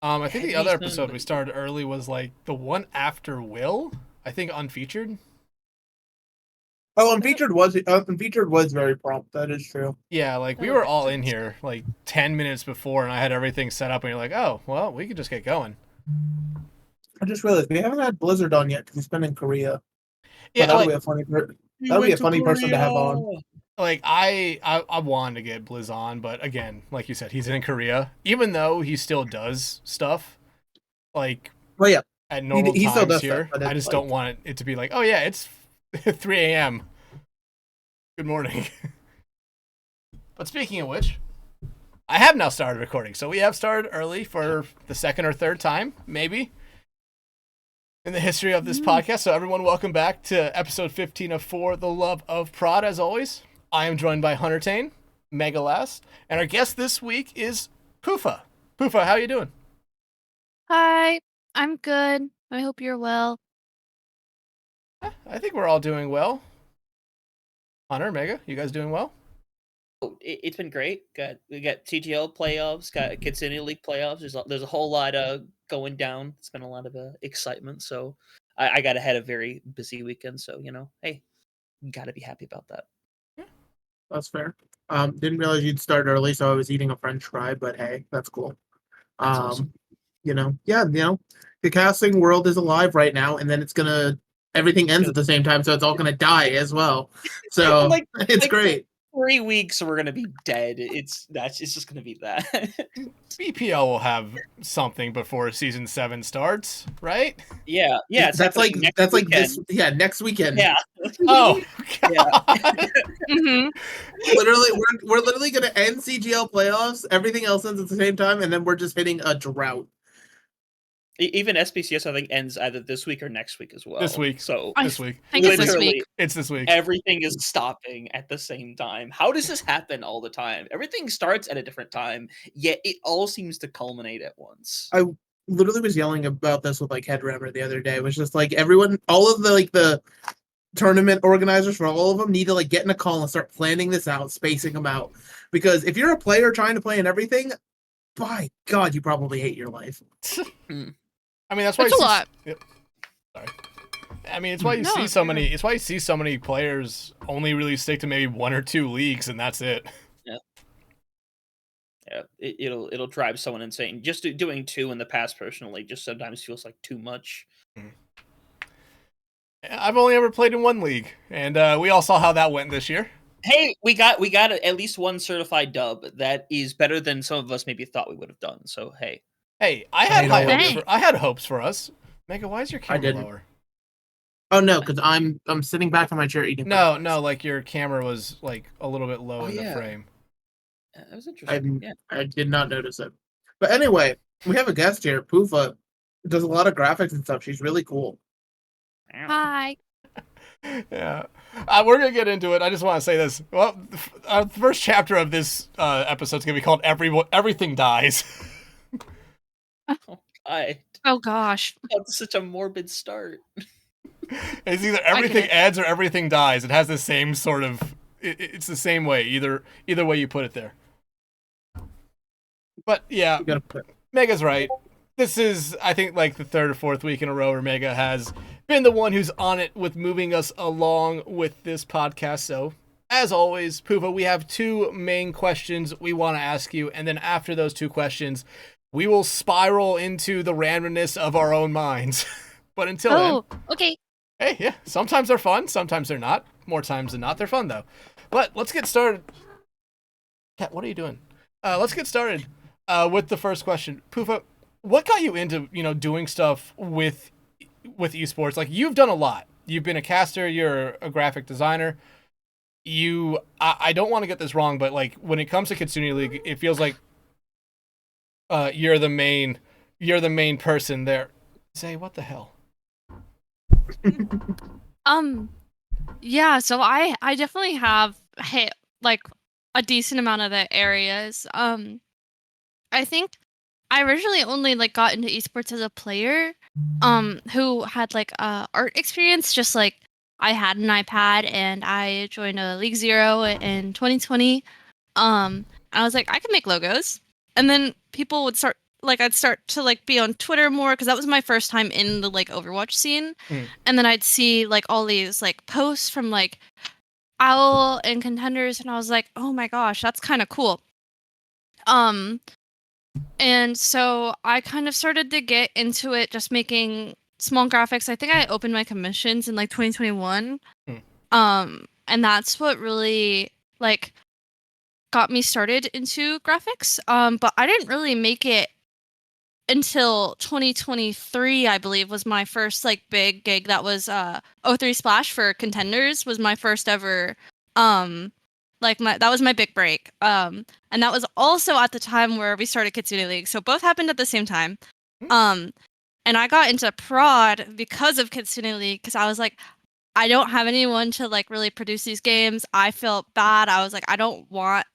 I think the other episode we started early was like the one after Will. I think unfeatured. Oh, unfeatured was very prompt. That is true. Yeah, like we were all in here like 10 minutes before, and I had everything set up, and you're like, oh, well, we could just get going. I just realized we haven't had Blizzard on yet because he's been in Korea. Yeah, but like, that would be a funny person to have on. Like I wanted to get Blizz on, but again, like you said, he's in Korea. Even though he still does stuff, like well, yeah, at normal he still times does here, stuff, I just don't want it to be like, oh yeah, it's 3 a.m. Good morning. But speaking of which, I have now started recording, so we have started early for the second or third time, maybe, in the history of this podcast. So everyone, welcome back to episode 15 of For the Love of Prod. As always, I am joined by Huntertain, Megalass, and our guest this week is Poofa. Poofa, how you doing? Hi, I'm good. I hope you're well. I think we're all doing well. Hunter, Mega, you guys doing well? Oh, it's been great. We got TGL playoffs, got Kitsune League playoffs. There's a whole lot going down. It's been a lot of excitement. So I got ahead a very busy weekend. So hey, got to be happy about that. That's fair. Didn't realize you'd start early, so I was eating a French fry. But hey, that's cool. That's awesome. The casting world is alive right now, and then everything ends at the same time, so it's all gonna die as well. So it's great. 3 weeks we're gonna be dead. It's just gonna be that. BPL will have something before season 7 starts, right? Yeah. That's like this. Yeah, next weekend. Yeah. Oh. Yeah. Mm-hmm. Literally, we're literally gonna end CGL playoffs. Everything else ends at the same time, and then we're just hitting a drought. Even SBCS, I think, ends either this week or next week as well. This week. So this week. I think it's this week. It's this week. Everything is stopping at the same time. How does this happen all the time? Everything starts at a different time, yet it all seems to culminate at once. I literally was yelling about this with Headrammer the other day. It was just everyone, all of the tournament organizers for all of them need to get in a call and start planning this out, spacing them out. Because if you're a player trying to play in everything, by God, you probably hate your life. I mean, that's why it's a lot. Yep. Sorry. I mean, it's why you see so many. It's why you see so many players only really stick to maybe 1 or 2 leagues, and that's it. Yeah. It'll drive someone insane. Just doing 2 in the past personally just sometimes feels like too much. I've only ever played in 1 league, and we all saw how that went this year. Hey, we got at least 1 certified dub. That is better than some of us maybe thought we would have done. So hey. Hey, I had hopes for us. Mega, why is your camera lower? Oh no, because I'm sitting back on my chair eating. No, like your camera was a little bit low in the frame. That was interesting. I did not notice it. But anyway, we have a guest here. Poofa does a lot of graphics and stuff. She's really cool. Hi. Yeah, we're gonna get into it. I just want to say this. Well, the first chapter of this episode is gonna be called "Everything Dies." Oh gosh. That's such a morbid start. It's either everything ends or everything dies. It has the same sort of. It's the same way. Either way you put it there. But yeah, Mega's right. This is, I think, the 3rd or 4th week in a row where Mega has been the one who's on it with moving us along with this podcast. So, as always, Poofa, we have 2 main questions we want to ask you, and then after those 2 questions, we will spiral into the randomness of our own minds. But until then... okay. Hey, yeah, sometimes they're fun, sometimes they're not. More times than not, they're fun, though. But let's get started. Kat, what are you doing? Let's get started with the first question. Poofa, what got you into, doing stuff with esports? You've done a lot. You've been a caster, you're a graphic designer. I don't want to get this wrong, but, when it comes to Kitsune League, it feels like you're the main person there. Say, what the hell? Yeah, so I definitely have hit a decent amount of the areas. I think I originally only got into esports as a player who had art experience, just I had an iPad and I joined a League Zero in 2020. I was like, I can make logos. And then people would start like I'd start to like be on Twitter more because that was my first time in the like Overwatch scene, and then I'd see like all these like posts from like Owl and contenders, and I was like, oh my gosh, that's kind of cool. And so I kind of started to get into it, just making small graphics. I think I opened my commissions in like 2021. And that's what really like got me started into graphics. But I didn't really make it until 2023, I believe, was my first like big gig. That was O3 Splash for contenders was my first ever that was my big break. And that was also at the time where we started Kitsune League. So both happened at the same time. And I got into prod because of Kitsune League because I was like, I don't have anyone to like really produce these games. I felt bad. I was like, I don't want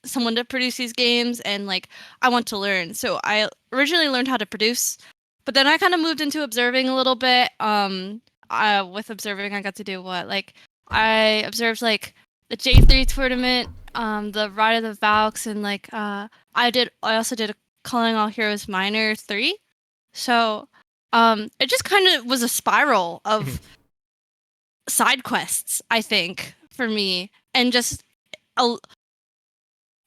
someone to produce these games, and like I want to learn. So I originally learned how to produce, but then I kind of moved into observing a little bit. With observing, I got to do what? Like I observed like the J3 tournament, the Ride of the Valks, and like I also did a Calling All Heroes Minor 3. So it just kind of was a spiral of side quests, I think, for me, and just a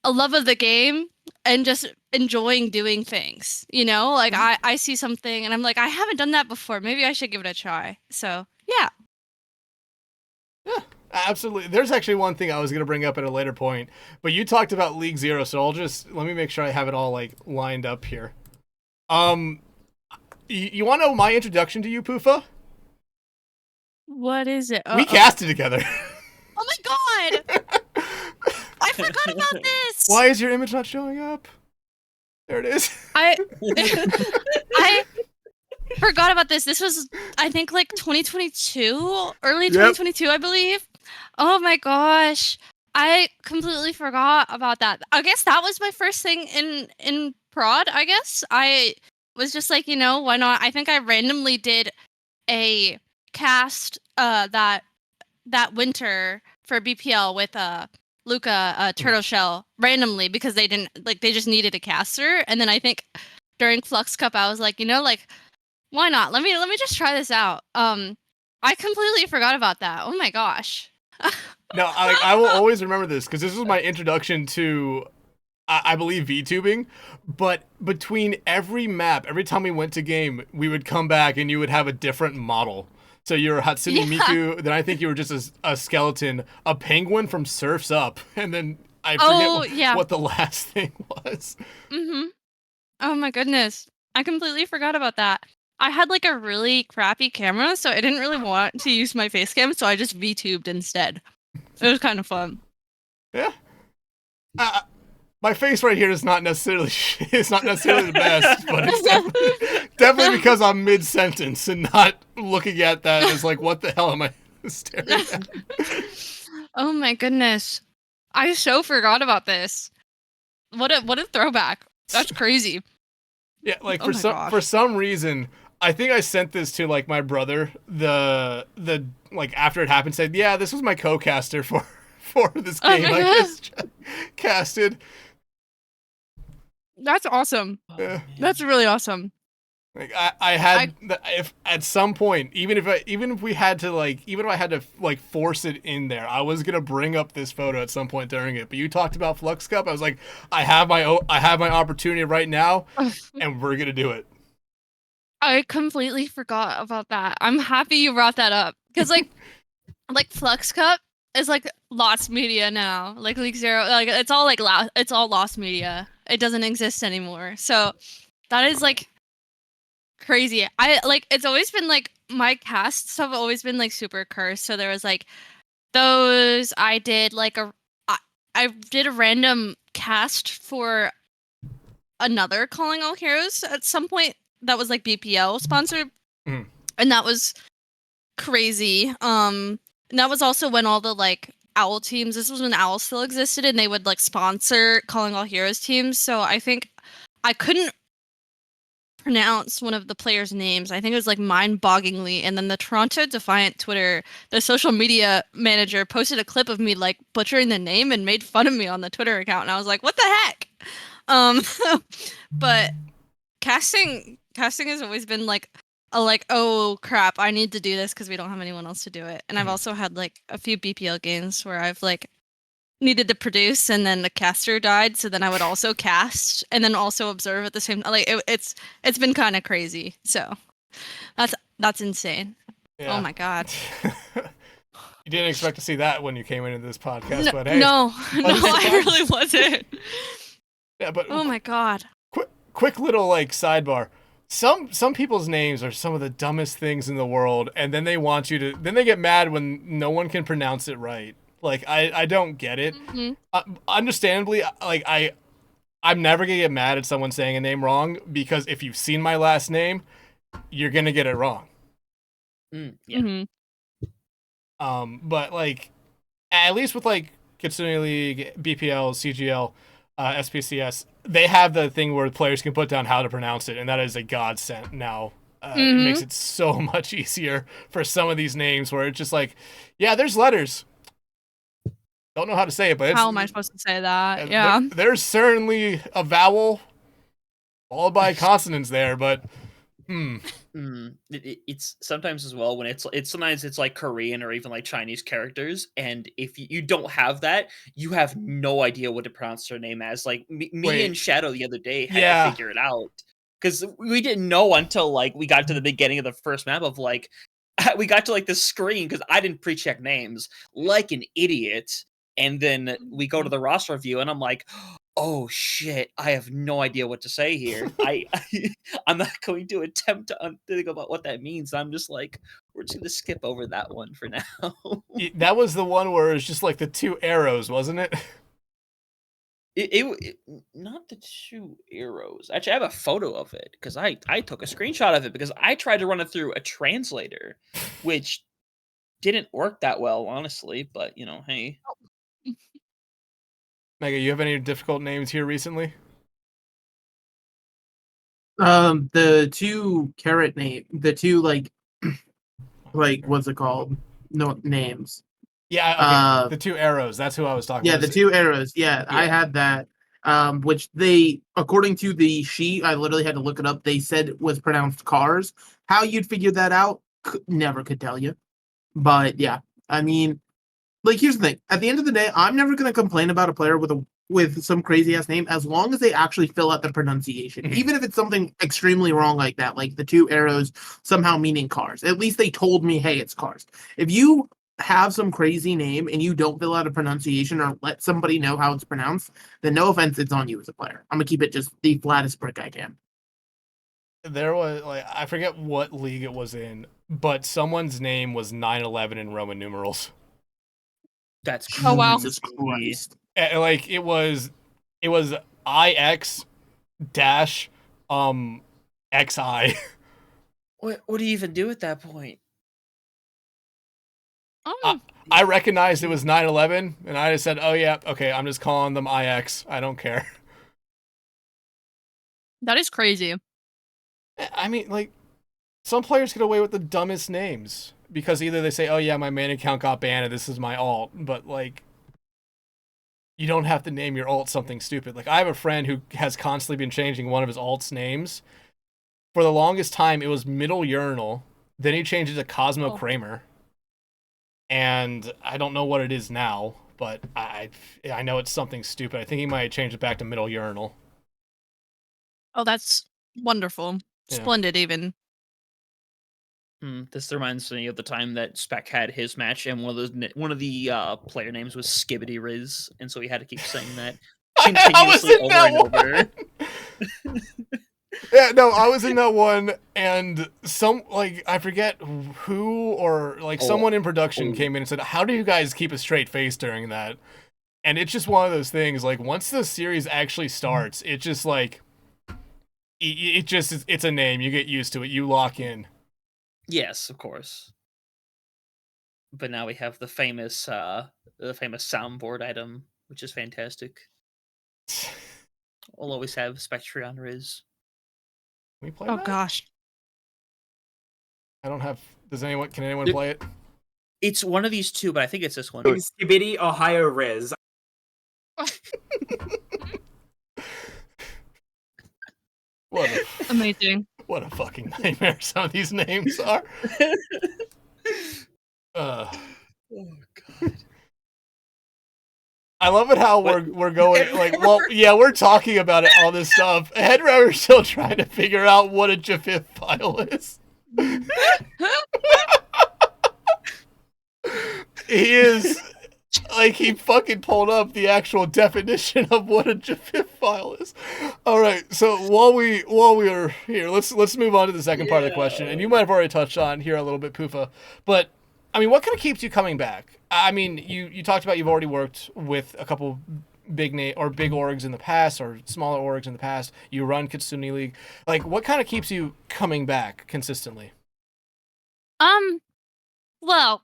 love of the game and just enjoying doing things, you know? Like I see something and I'm like, I haven't done that before. Maybe I should give it a try. So yeah. Yeah, absolutely. There's actually one thing I was going to bring up at a later point, but you talked about League Zero, so let me make sure I have it all like lined up here. You want to know my introduction to you, Poofa? What is it? We casted together. Oh my god! I forgot about this! Why is your image not showing up? There it is. I forgot about this. This was, I think, like 2022, early 2022, I believe. Oh my gosh. I completely forgot about that. I guess that was my first thing in prod, I guess. I was just like, you know, why not? I think I randomly did a cast that winter for BPL with Luca Turtle Shell randomly because they just needed a caster, and then I think during Flux Cup I was like, you know, like why not? Let me just try this out. I completely forgot about that. Oh my gosh. No, I will always remember this because this was my introduction to I believe VTubing, but between every map, every time we went to game, we would come back and you would have a different model. So you were Hatsune Miku, then I think you were just a skeleton, a penguin from Surf's Up, and then I forget what the last thing was. Oh my goodness. I completely forgot about that. I had like a really crappy camera, so I didn't really want to use my face cam, so I just VTubed instead. It was kind of fun. Yeah. My face right here is not necessarily the best, but it's definitely because I'm mid-sentence and not looking at that as like, what the hell am I staring at? Oh my goodness. I so forgot about this. What a throwback. That's crazy. Yeah, like for some reason, I think I sent this to like my brother, the like after it happened, said, yeah, this was my co-caster for this game I just casted. That's awesome. Yeah. That's really awesome. Like if at some point, even if I had to force it in there, I was gonna bring up this photo at some point during it. But you talked about Flux Cup, I was like, I have my opportunity right now, and we're gonna do it. I completely forgot about that. I'm happy you brought that up because like Flux Cup is like lost media now. Like League Zero, like it's all lost media. It doesn't exist anymore. So that is like crazy. I like it's always been like my casts have always been like super cursed. So there was like those I did a random cast for another Calling All Heroes at some point that was like BPL sponsored, and that was crazy. And that was also when all the like Owl teams. This was when Owl still existed, and they would like sponsor Calling All Heroes teams. So I think I couldn't pronounce one of the players' names. I think it was like mind-bogglingly. And then the Toronto Defiant Twitter, the social media manager, posted a clip of me like butchering the name and made fun of me on the Twitter account. And I was like, what the heck? But casting has always been like oh crap, I need to do this because we don't have anyone else to do it. And I've also had like a few BPL games where I've like needed to produce and then the caster died, so then I would also cast and then also observe at the same time. Like it's been kind of crazy. So that's insane. Yeah. Oh my god. You didn't expect to see that when you came into this podcast, No, but hey. no, I really wasn't. Yeah, but Oh my god. quick little like sidebar. Some people's names are some of the dumbest things in the world, and then they want you to. Then they get mad when no one can pronounce it right. Like I don't get it. Mm-hmm. Understandably, like I'm never gonna get mad at someone saying a name wrong, because if you've seen my last name, you're gonna get it wrong. Yeah. Mm-hmm. But like, at least with like Kitsune League, BPL, CGL, SPCS, they have the thing where players can put down how to pronounce it, and that is a godsend now. It makes it so much easier for some of these names where it's just like, yeah, there's letters. Don't know how to say it, but How am I supposed to say that? Yeah. There's certainly a vowel followed by consonants there, but It's sometimes as well when it's sometimes it's like Korean or even like Chinese characters, and if you don't have that, you have no idea what to pronounce their name as. Like me and Shadow the other day had to figure it out because we didn't know until like we got to the beginning of the first map of like we got to like the screen because I didn't pre-check names like an idiot, and then we go to the roster view and I'm like, oh shit, I have no idea what to say here. I'm not going to attempt to think about what that means. I'm just like, we're just gonna skip over that one for now. that was the one where it's just like the two arrows, wasn't it? It not the two arrows. Actually, I have a photo of it because I took a screenshot of it because I tried to run it through a translator, which didn't work that well, honestly. But you know, hey. Mega, you have any difficult names here recently? The two carrot the two like what's it called? No names. Yeah, okay. The two arrows. That's who I was talking about. Yeah, the two arrows. Yeah, I had that. Which they, according to the sheet, I literally had to look it up. They said it was pronounced cars. How you'd figure that out, never could tell you. But yeah, I mean, like here's the thing. At the end of the day, I'm never gonna complain about a player with some crazy ass name as long as they actually fill out the pronunciation. Even if it's something extremely wrong like that, like the two arrows somehow meaning cars. At least they told me, hey, it's cars. If you have some crazy name and you don't fill out a pronunciation or let somebody know how it's pronounced, then no offense, it's on you as a player. I'm gonna keep it just the flattest brick I can. There was like I forget what league it was in, but someone's name was 9/11 in Roman numerals. That's crazy. Oh wow. Jesus Christ. And, like it was IX dash XI. What do you even do at that point? I recognized it was 9/11, and I just said, "Oh yeah, okay, I'm just calling them IX. I don't care." That is crazy. I mean, like, some players get away with the dumbest names because either they say, "Oh yeah, my main account got banned, and this is my alt," but like, you don't have to name your alt something stupid. Like, I have a friend who has constantly been changing one of his alt's names. For the longest time, it was Middle Urinal. Then he changed it to Cosmo Kramer. And I don't know what it is now, but I know it's something stupid. I think he might change it back to Middle Urinal. Oh, that's wonderful. Yeah. Splendid, even. This reminds me of the time that Spec had his match, and one of the player names was Skibbity Riz, and so he had to keep saying that continuously over and over. Yeah, no, I was in that one, and I forget who or someone in production came in and said, "How do you guys keep a straight face during that?" And it's just one of those things. Like, once the series actually starts, it just like it's a name. You get used to it. You lock in. Yes, of course. But now we have the famous soundboard item, which is fantastic. We'll always have Spectreon Riz. Can we play Oh that? gosh. I don't have. Can anyone play it? It's one of these two, but I think it's this one. Skibbity Ohio Riz. What a Amazing. what a fucking nightmare some of these names are. Oh god. I love it how we're going like, well, yeah, we're talking about it, all this stuff. Headrunner's still trying to figure out what a GIF file is. He is like, he fucking pulled up the actual definition of what a GIF file is. All right, so while we are here, let's move on to the second part of the question, and you might have already touched on here a little bit, Poofa, but I mean, what kind of keeps you coming back? I mean, you talked about you've already worked with a couple big orgs in the past, or smaller orgs in the past. You run Kitsune League. Like, what kind of keeps you coming back consistently? Well,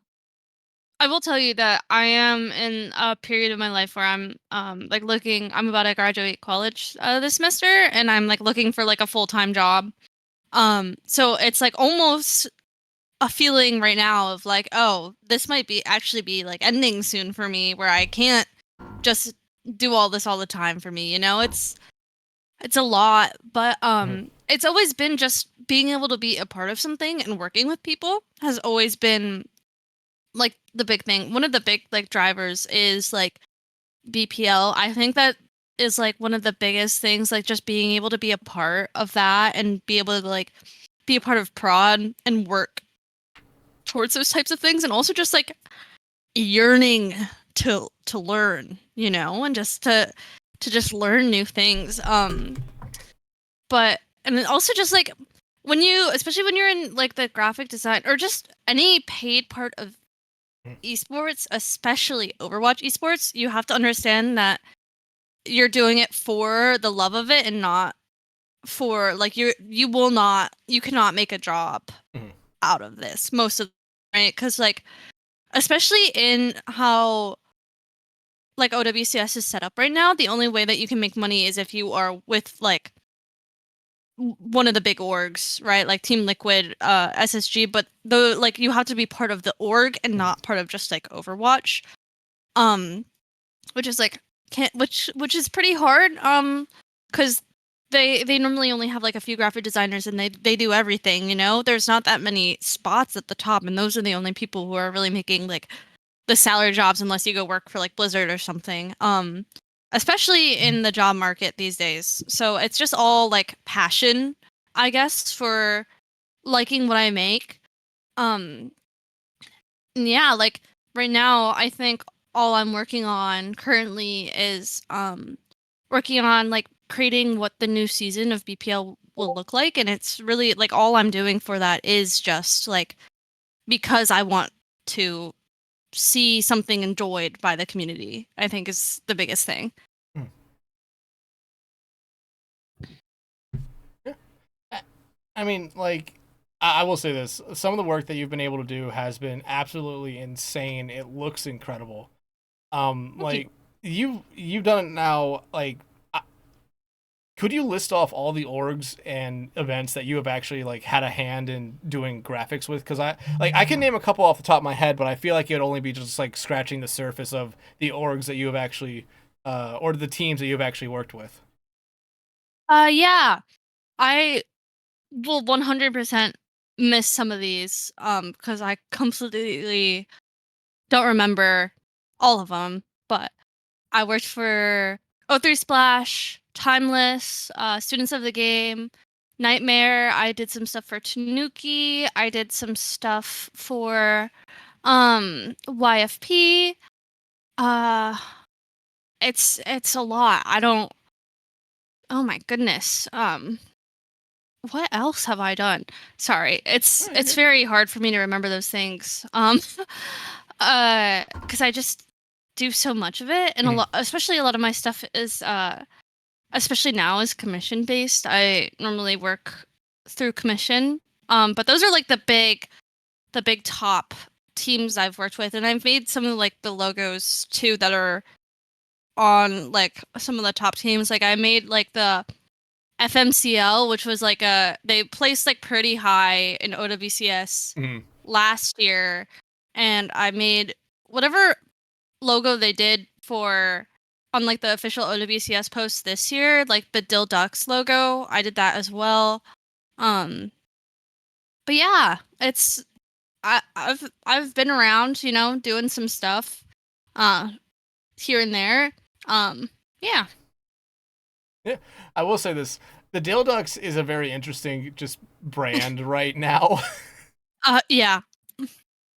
I will tell you that I am in a period of my life where I'm like I'm about to graduate college this semester, and I'm like looking for like a full-time job. So it's like almost a feeling right now of like, oh, this might actually be like ending soon for me, where I can't just do all this all the time for me, you know? It's a lot, but it's always been just being able to be a part of something and working with people has always been like the big thing. One of the big like drivers is like BPL. I think that is like one of the biggest things, like just being able to be a part of that and be able to like be a part of prod and work towards those types of things, and also just like yearning to learn, you know, and just to just learn new things. But and then also just like especially when you're in like the graphic design or just any paid part of esports, especially Overwatch esports, you have to understand that you're doing it for the love of it and not for like you cannot make a job out of this most of right, because like especially in how like OWCS is set up right now, the only way that you can make money is if you are with like one of the big orgs, right? Like Team Liquid, SSG, but like you have to be part of the org and not part of just like Overwatch. Which is like which is pretty hard, because they normally only have like a few graphic designers and they do everything, you know? There's not that many spots at the top, and those are the only people who are really making like the salary jobs unless you go work for like Blizzard or something. Especially in the job market these days. So it's just all like passion, I guess, for liking what I make. Yeah, like right now I think all I'm working on currently is working on like creating what the new season of BPL will look like, and it's really like all I'm doing for that is just like because I want to see something enjoyed by the community, I think is the biggest thing. I mean, like, I will say this: some of the work that you've been able to do has been absolutely insane. It looks incredible. Like you've done it now. Like, could you list off all the orgs and events that you have actually like had a hand in doing graphics with? Because I can name a couple off the top of my head, but I feel like it'd only be just like scratching the surface of the orgs that you have actually, or the teams that you've actually worked with. Yeah, I will 100% miss some of these because I completely don't remember all of them, but I worked for O3 Splash, Timeless, Students of the Game, Nightmare. I did some stuff for Tanuki. I did some stuff for YFP. It's a lot. I don't. Oh my goodness. What else have I done? Sorry, it's very hard for me to remember those things. Because I just do so much of it, and especially a lot of my stuff is especially now is commission based. I normally work through commission. But those are like the big top teams I've worked with, and I've made some of like the logos too that are on like some of the top teams. Like I made like the FMCL, which was like they placed like pretty high in OWCS last year, and I made whatever logo they did for on like the official OWCS post this year, like the Dill Ducks logo. I did that as well. But yeah, I've been around, doing some stuff, here and there. Yeah. Yeah, I will say this: the Dill Ducks is a very interesting just brand right now. Yeah.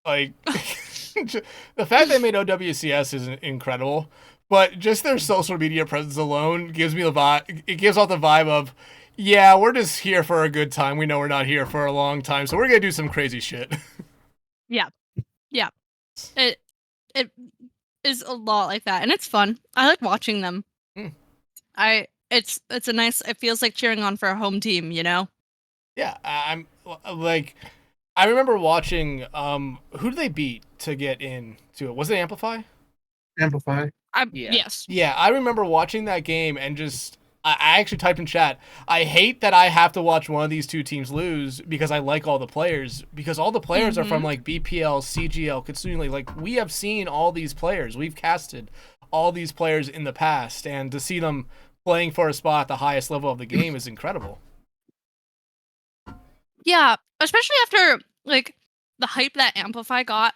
Like the fact they made OWCS is incredible, but just their social media presence alone gives me the vibe. It gives off the vibe of, yeah, we're just here for a good time. We know we're not here for a long time, so we're gonna do some crazy shit. Yeah. Yeah. It is a lot like that, and it's fun. I like watching them. Mm. It's a nice. It feels like cheering on for a home team, Yeah, I'm like, I remember watching. Who did they beat to get into it? Was it Amplify? Amplify. Yeah. Yes. Yeah, I remember watching that game and just. I actually typed in chat, I hate that I have to watch one of these two teams lose because I like all the players. Because all the players are from, like, BPL, CGL, Kitsune. Like, we have seen all these players. We've casted all these players in the past. And to see them playing for a spot at the highest level of the game is incredible. Yeah, especially after, like, the hype that Amplify got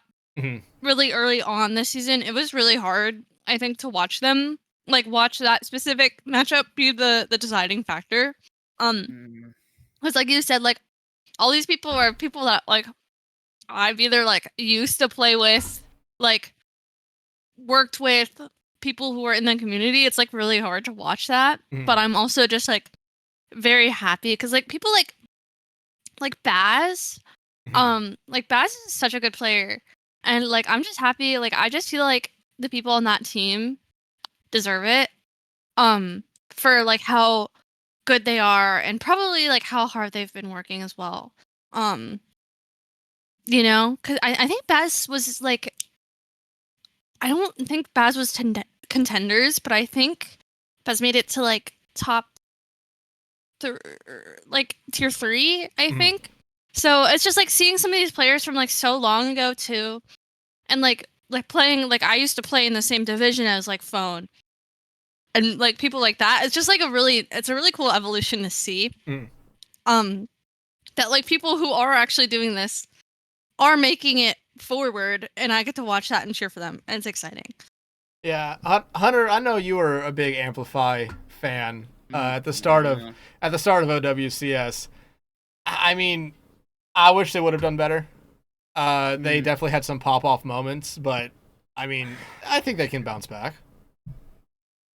really early on this season. It was really hard, I think, to watch them. Like, watch that specific matchup be the deciding factor. Because, like you said, like, all these people are people that, like, I've either, like, used to play with, like, worked with people who are in the community. It's, like, really hard to watch that. But I'm also just, like, very happy. Because, like, people like Baz, like, Baz is such a good player. And, like, I'm just happy. Like, I just feel like the people on that team deserve it for like how good they are and probably like how hard they've been working as well, because I think Baz was like, I don't think Baz was contenders, but I think Baz made it to like top like tier 3, I think. So it's just like seeing some of these players from like so long ago too, and like playing, like I used to play in the same division as like Phone. And like people like that, it's just like it's a really cool evolution to see. That like people who are actually doing this are making it forward, and I get to watch that and cheer for them, and it's exciting. Yeah, Hunter, I know you were a big Amplify fan at the start of OWCS. I mean, I wish they would have done better. They definitely had some pop off moments, but I mean, I think they can bounce back.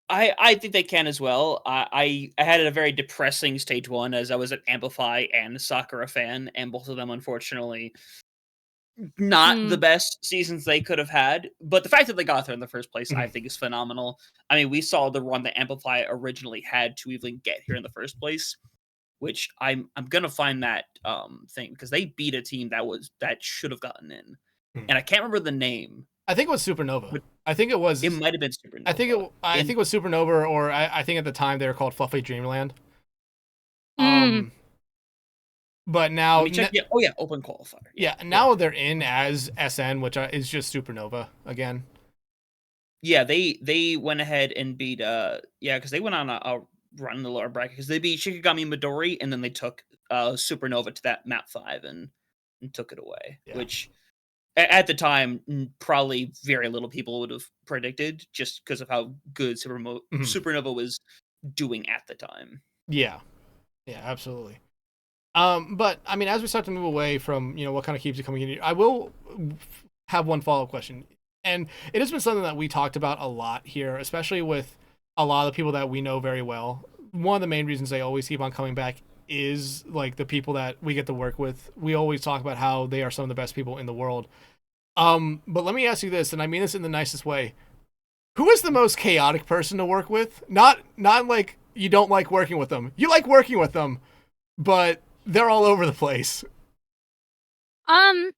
I think they can as well. I had a very depressing stage 1 as I was an Amplify and Sakura fan, and both of them, unfortunately, not the best seasons they could have had. But the fact that they got there in the first place, I think, is phenomenal. I mean, we saw the run that Amplify originally had to even get here in the first place, which I'm gonna find that thing, because they beat a team that should have gotten in, and I can't remember the name. I think it was Supernova. I think it was. It might have been Supernova. I think it was Supernova, or I think at the time they were called Fluffy Dreamland. But now, Let me check. Open qualifier. Yeah, now they're in as SN, which is just Supernova again. Yeah, they went ahead and beat because they went on a run in the lower bracket, because they beat Shikigami Midori, and then they took Supernova to that map 5 and took it away, which at the time probably very little people would have predicted, just because of how good Supernova was doing at the time. Yeah, absolutely. But I mean, as we start to move away from what kind of keeps you coming in, I will have one follow-up question, and it has been something that we talked about a lot here, especially with a lot of the people that we know very well. One of the main reasons they always keep on coming back is like the people that we get to work with. We always talk about how they are some of the best people in the world. But let me ask you this, and I mean this in the nicest way: who is the most chaotic person to work with? Not like you don't like working with them. You like working with them, but they're all over the place. I've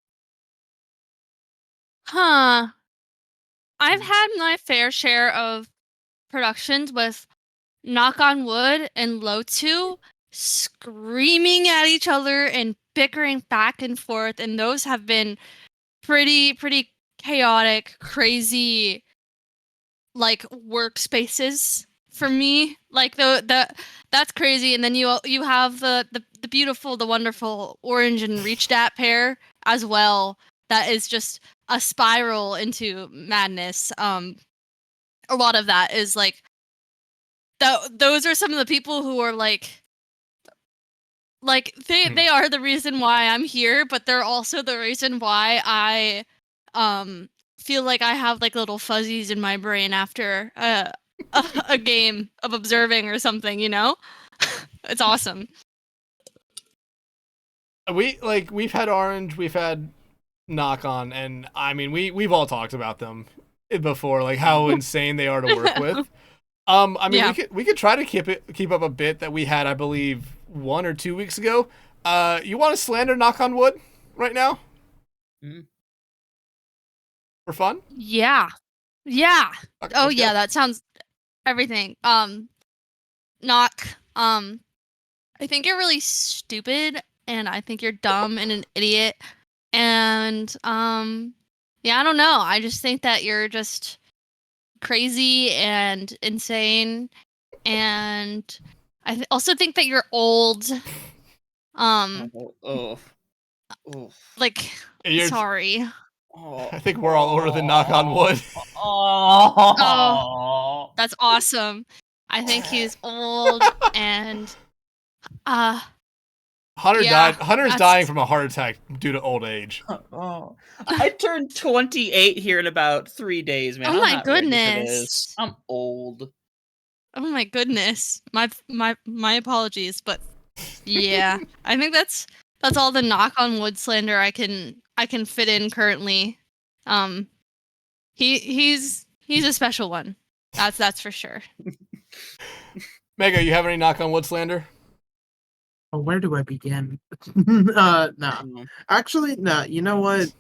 had my fair share of productions with KnockOnWood and Lotu screaming at each other and bickering back and forth, and those have been pretty chaotic, crazy, like workspaces for me. Like that's crazy. And then you have the beautiful, the wonderful orange and reached at pair as well. That is just a spiral into madness. A lot of that is like those are some of the people who are like they are the reason why I'm here, but they're also the reason why I feel like I have like little fuzzies in my brain after a game of observing or something, you know? It's awesome. We've had Orange, we've had Knock On, and I mean we've all talked about them before, like how insane they are to work with. I mean, Yeah. we could try to keep up a bit that we had, I believe, 1 or 2 weeks ago. You want to slander Knock on Wood right now? Mm. For fun? Yeah. Yeah. Okay, Oh let's go. yeah, that sounds everything. Knock. I think you're really stupid, and I think you're dumb and an idiot. And yeah, I don't know. I just think that you're just crazy and insane, and I also think that you're old. Oh. Like, You're- sorry. I think we're all older than Knock on Wood. Oh. That's awesome. I think he's old and Hunter's Yeah, dying that's- from a heart attack due to old age. Oh. I turned 28 here in about 3 days, man. Oh I'm my not ready for goodness. this. I'm old. oh my goodness. My apologies, but yeah. I think that's all the knock on wood slander I can fit in currently. He's a special one. That's for sure. Mega, you have any Knock on Wood slander? Oh, where do I begin? No. Mm. Actually, no. You know what?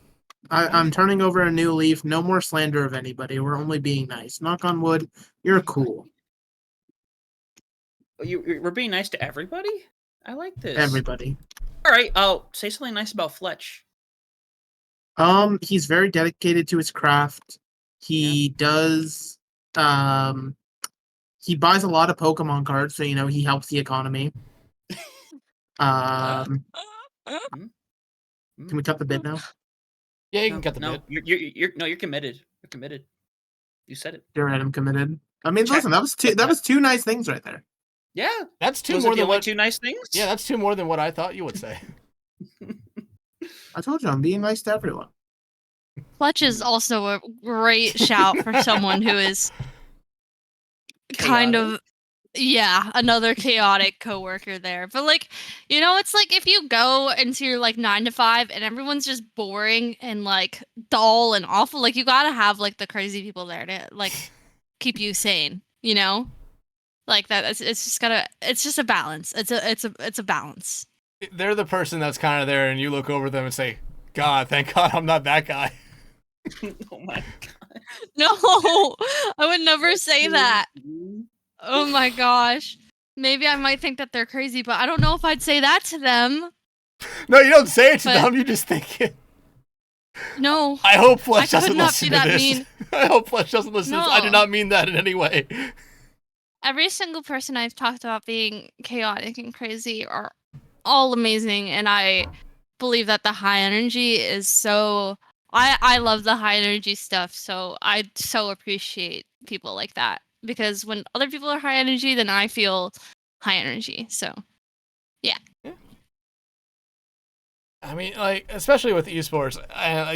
I'm turning over a new leaf. No more slander of anybody. We're only being nice. Knock on wood. You're cool. We're being nice to everybody? I like this. Everybody. All right, I'll say something nice about Fletch. He's very dedicated to his craft. He does. He buys a lot of Pokemon cards, so he helps the economy. Can we cut the bid now? Yeah, you can cut the no, bit. You're committed. You're committed. You said it. You're right. I'm committed. I mean, Check. listen. That was two. That was two nice things right there. Yeah. That's two Those more are the than only what. two nice things. Yeah, that's two more than what I thought you would say. I told you I'm being nice to everyone. Fletch is also a great shout for someone who is kind of another chaotic coworker there. But like, it's like if you go into your like 9 to 5 and everyone's just boring and like dull and awful, like you gotta have like the crazy people there to like keep you sane, like that. It's just a balance. It's a balance. They're the person that's kind of there, and you look over them and say, "God, thank God, I'm not that guy." Oh my god. No, I would never say that. Oh my gosh. Maybe I might think that they're crazy, but I don't know if I'd say that to them. No, you don't say it to But- them. You just think it. No. I hope Fletch I could doesn't not listen be to that this. mean. I hope Fletch doesn't listen to this. I did No. not mean that in any way. Every single person I've talked about being chaotic and crazy are all amazing, and I believe that the high energy is so... I love the high energy stuff, so I so appreciate people like that. Because when other people are high energy, then I feel high energy. So, yeah. I mean, like, especially with esports,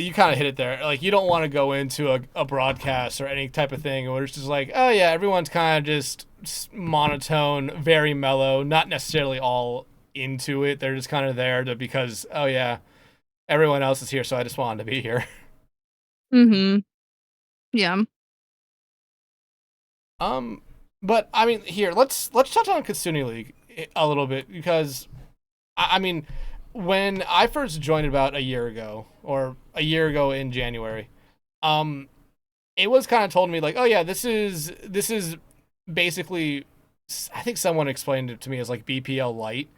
you kind of hit it there. Like, you don't want to go into a broadcast or any type of thing where it's just like, oh yeah, everyone's kind of just monotone, very mellow, not necessarily all into it. They're just kind of there because, oh yeah, everyone else is here, so I just wanted to be here. Mm-hmm. Yeah. But I mean, here let's touch on Kitsune League a little bit because, I mean, when I first joined about a year ago in January, it was kind of told me like, oh yeah, this is basically, I think someone explained it to me as like BPL light,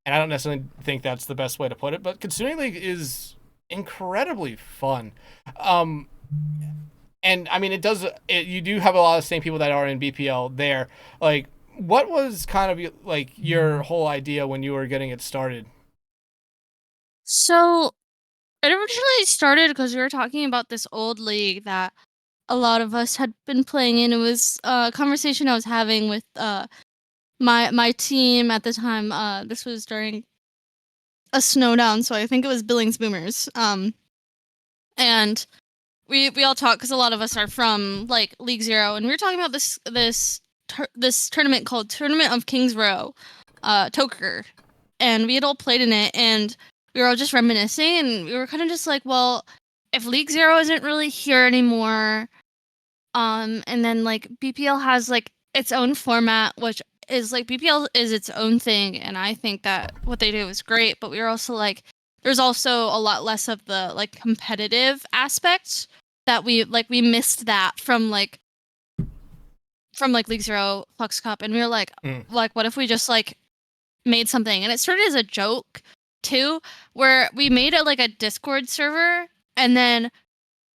and I don't necessarily think that's the best way to put it, but Kitsune League is incredibly fun. and I mean, you do have a lot of the same people that are in BPL there. Like, what was kind of like your whole idea when you were getting it started? So it originally started because we were talking about this old league that a lot of us had been playing in. It was a conversation I was having with my team at the time. This was during a snowdown, so I think it was Billings Boomers. And we all talked because a lot of us are from like League Zero, and we were talking about this tournament called Tournament of Kings Row, Toker, and we had all played in it, and we were all just reminiscing, and we were kind of just like, well, if League Zero isn't really here anymore, and then like BPL has like its own format, which is like BPL is its own thing, and I think that what they do is great, but we were also like, there's also a lot less of the like competitive aspect that we missed that from like League Zero Flux Cup, and we were like what if we just like made something, and it started as a joke too, where we made it like a Discord server, and then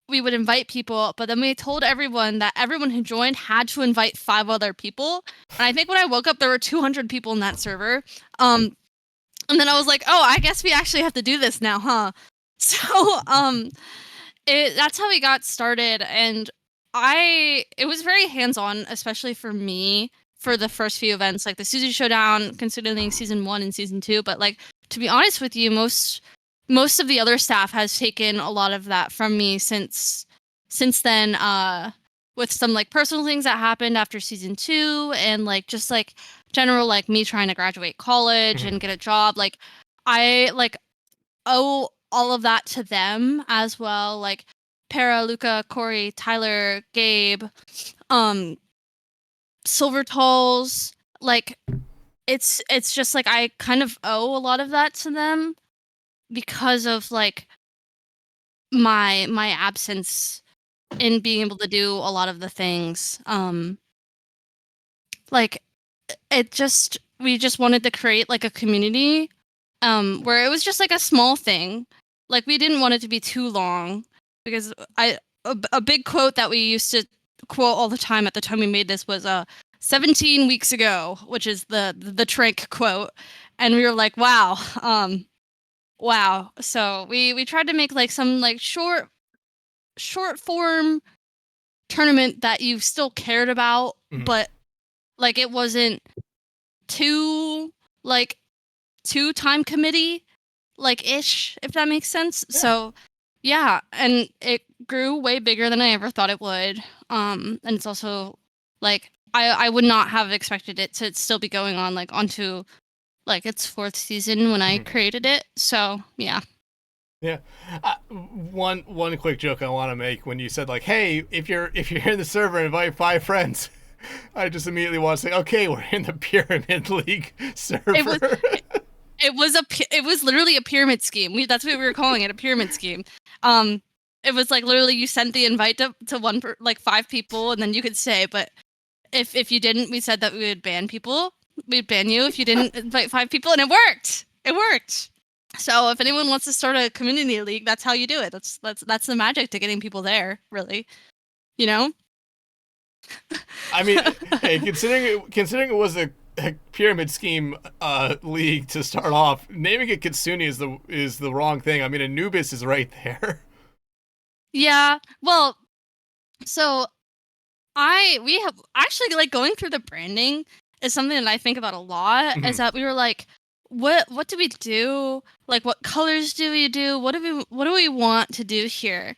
we would invite people, but then we told everyone that everyone who joined had to invite 5 other people. And I think when I woke up, there were 200 people in that server. And then I was like, oh, I guess we actually have to do this now, huh? So that's how we got started. And it was very hands-on, especially for me, for the first few events, like the Suzu Showdown, considering season 1 and season 2. But like, to be honest with you, most of the other staff has taken a lot of that from me since then, with some like personal things that happened after season 2, and like just like general like me trying to graduate college and get a job. Like I like owe all of that to them as well. Like Para, Luca, Corey, Tyler, Gabe, Silvertalls. Like it's just like I kind of owe a lot of that to them, because of like my absence in being able to do a lot of the things. Like we just wanted to create like a community where it was just like a small thing. Like we didn't want it to be too long, because a big quote that we used to quote all the time at the time we made this was 17 weeks ago, which is the Trank quote, and we were like, wow. Wow. So we tried to make like some like short form tournament that you still cared about, but like it wasn't too time committee like ish, if that makes sense. Yeah. So yeah, and it grew way bigger than I ever thought it would. And it's also like I would not have expected it to still be going on like onto like its 4th season when I created it. So yeah. Yeah. One quick joke I want to make, when you said like, hey, if you're in the server, invite 5 friends. I just immediately want to say, okay, we're in the Pyramid League server. It was literally a pyramid scheme. That's what we were calling it, a pyramid scheme. It was like literally you sent the invite to 5 people, and then you could stay. But if you didn't, we said that we would ban people. We'd ban you if you didn't invite 5 people, and it worked. It worked. So if anyone wants to start a community league, that's how you do it. That's the magic to getting people there, really. You know? I mean, hey, considering it was a pyramid scheme league to start off, naming it Kitsune is the wrong thing. I mean, Anubis is right there. Yeah. Well, so we have actually like going through the branding is something that I think about a lot. Is that we were like, what do we do? Like, what colors do we do? What do we want to do here?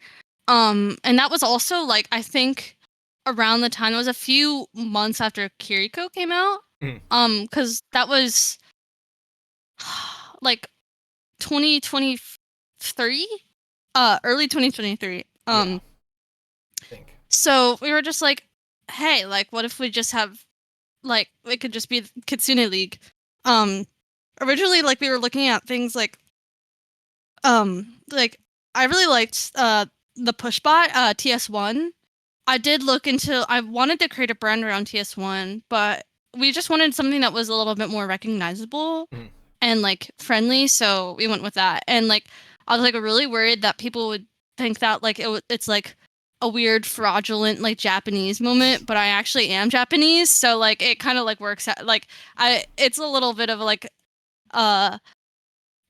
And that was also like, I think around the time, it was a few months after Kiriko came out. Because that was like 2023, early 2023. I think. So we were just like, hey, like, what if we just have like it could just be Kitsune League? Originally, like we were looking at things like I really liked the Pushbot TS1. I wanted to create a brand around TS1, but we just wanted something that was a little bit more recognizable and like friendly, so we went with that. And like I was like really worried that people would think that like it's like a weird fraudulent like Japanese moment, but I actually am Japanese, so like it kind of like works out. Like it's a little bit of like a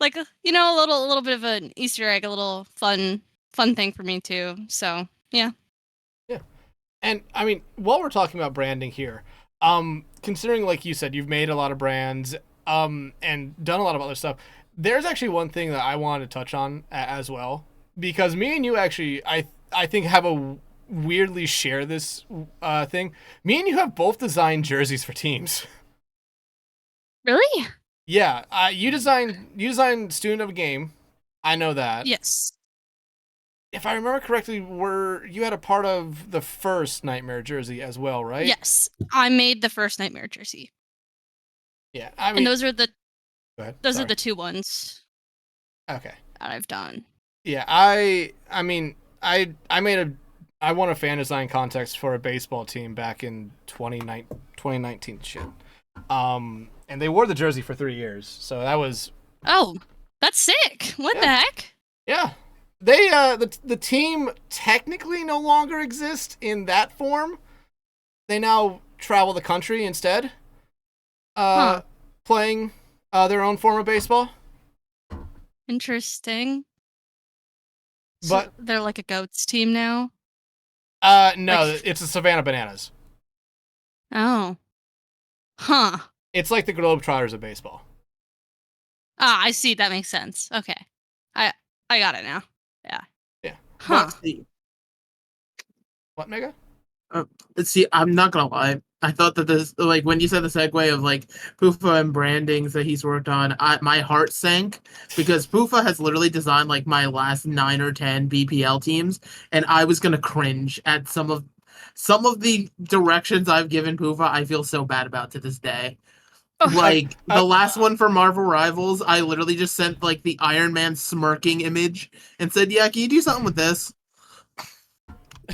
little bit of an Easter egg, a little fun thing for me too. So yeah. Yeah. And I mean, while we're talking about branding here, considering like you said, you've made a lot of brands, and done a lot of other stuff, there's actually one thing that I wanted to touch on as well, because me and you actually, I think have a weirdly share this thing. Me and you have both designed jerseys for teams. Really? Yeah, you designed Student of a Game. I know that. Yes. If I remember correctly, you had a part of the first Nightmare jersey as well, right? Yes, I made the first Nightmare jersey. Yeah, I mean, And those are the go ahead. those Sorry. are the two ones Okay. that I've done. Yeah, I mean, I won a fan design contest for a baseball team back in 2019 shit. And they wore the jersey for 3 years. So that was Oh, that's sick. What the heck? yeah. They the team technically no longer exists in that form. They now travel the country instead. Playing their own form of baseball. Interesting. But So they're like a goats team now. no, Like- it's the Savannah Bananas. Oh. Huh. It's like the Globetrotters of baseball. Ah, I see. That makes sense. Okay. I got it now. Yeah. Yeah. Huh. What, Mega? See, I'm not gonna lie. I thought that this, like, when you said the segue of like Poofa and brandings that he's worked on, my heart sank because Poofa has literally designed like my last 9 or 10 BPL teams, and I was gonna cringe at some of the directions I've given Poofa. I feel so bad about to this day. Like the last one for Marvel Rivals, I literally just sent like the Iron Man smirking image and said, "Yeah, can you do something with this?"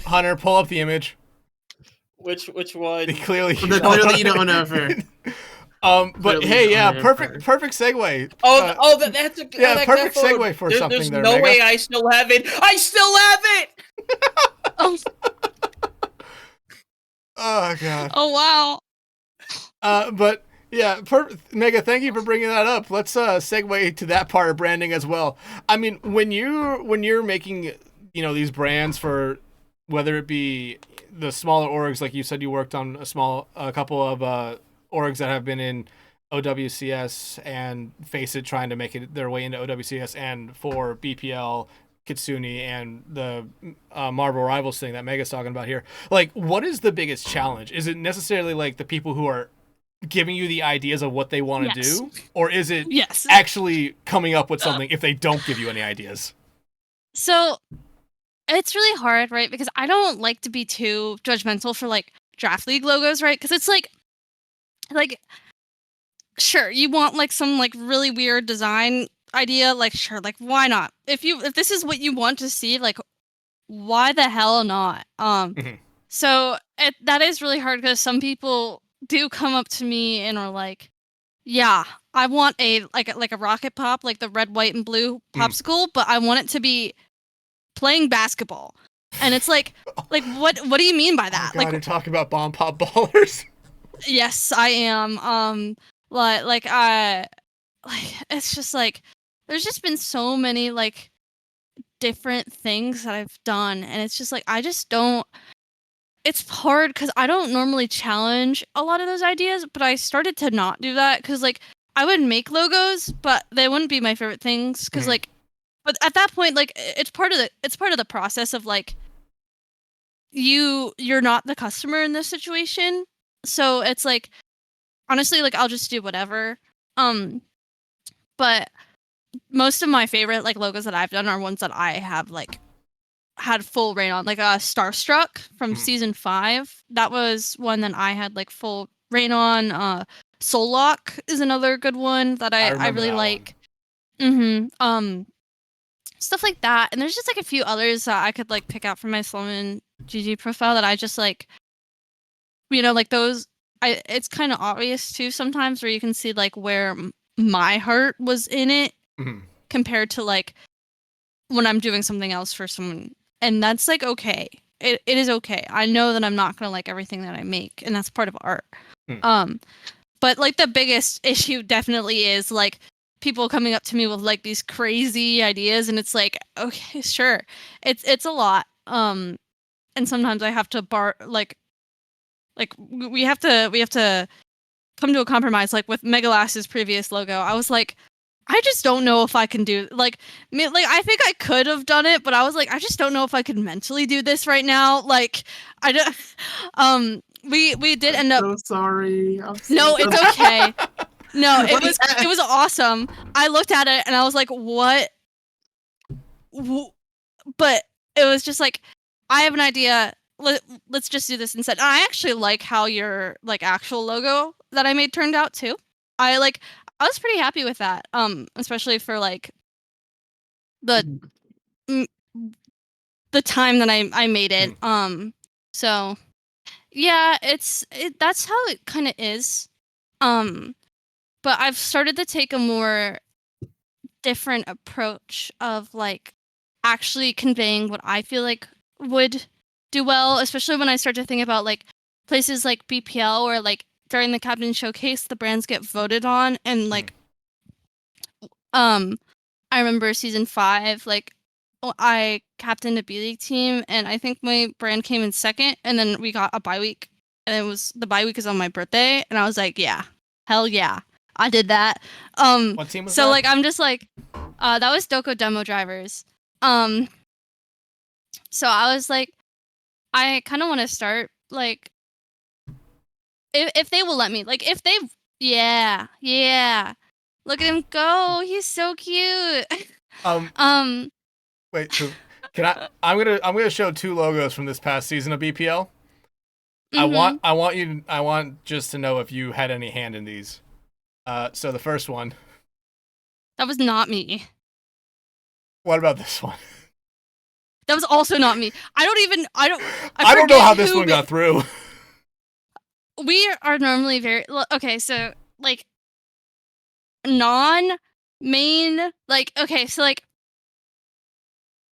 Hunter, pull up the image. Which one? Clearly you don't know her. But Clearly hey, you don't yeah, know perfect her. segue. That's a yeah, that perfect photo. segue for something There's there, no Mega. way I still have it. I still have it. Oh, Oh god. oh wow. But yeah, Mega, thank you for bringing that up. Let's segue to that part of branding as well. I mean, when you're making, these brands for whether it be the smaller orgs, like you said, you worked on a couple of orgs that have been in OWCS and Face It trying to make it their way into OWCS, and for BPL, Kitsune, and the Marvel Rivals thing that Mega's talking about here. Like, what is the biggest challenge? Is it necessarily like the people who are giving you the ideas of what they want to Yes. do, or is it Yes. actually coming up with something if they don't give you any ideas? So it's really hard, right? Because I don't like to be too judgmental for like draft league logos, right? Because it's like sure, you want like some like really weird design idea, like sure, like why not? If this is what you want to see, like why the hell not? Mhm. So that is really hard because some people do come up to me and are like, yeah, I want a rocket pop, like the red, white, and blue popsicle, but I want it to be playing basketball. And it's like what do you mean by that? Oh, God, you're talking about bomb pop ballers. Yes, I am. It's just like there's just been so many like different things that I've done, and it's just like I just don't. It's hard because I don't normally challenge a lot of those ideas, but I started to not do that because like I would make logos, but they wouldn't be my favorite things because like. But at that point, like it's part of the process of like you're not the customer in this situation, so it's like honestly like I'll just do whatever. But most of my favorite like logos that I've done are ones that I have like had full reign on, like Starstruck from season 5. That was one that I had like full reign on. Soul Lock is another good one that I really like. Stuff like that, and there's just like a few others that I could like pick out from my Sloman GG profile that I just like, like those. It's kind of obvious too sometimes where you can see like where my heart was in it compared to like when I'm doing something else for someone, and that's like okay. it is okay. I know that I'm not gonna like everything that I make, and that's part of art. But like the biggest issue definitely is like people coming up to me with like these crazy ideas, and it's like, okay, sure, it's a lot. And sometimes I have to we have to come to a compromise. Like with Megalass's previous logo, I was like, I just don't know if I can do I think I could have done it, but I was like, I just don't know if I could mentally do this right now. Like I don't. We did end up. So sorry. No, it's okay. No, it was awesome. I looked at it and I was like, what? But it was just like, I have an idea. Let's just do this instead. And I actually like how your like actual logo that I made turned out too. I was pretty happy with that. Especially for like the time that I made it. So yeah, that's how it kind of is. But I've started to take a more different approach of like actually conveying what I feel like would do well, especially when I start to think about like places like BPL where like during the Captain Showcase the brands get voted on, and like I remember season 5, like I captained a B-League team and I think my brand came in second, and then we got a bye week, and the bye week is on my birthday, and I was like, yeah, hell yeah, I did that. What team was so that? like I'm just like that was Doko Demo Drivers. So I was like, I kind of want to start like if they will let me, like if they yeah look at him go, he's so cute. Wait, so can I'm gonna show 2 logos from this past season of BPL. Mm-hmm. I want just to know if you had any hand in these. So the first one. That was not me. What about this one? That was also not me. I don't know how this one got through. We are normally very okay. So like non-main, like okay, so like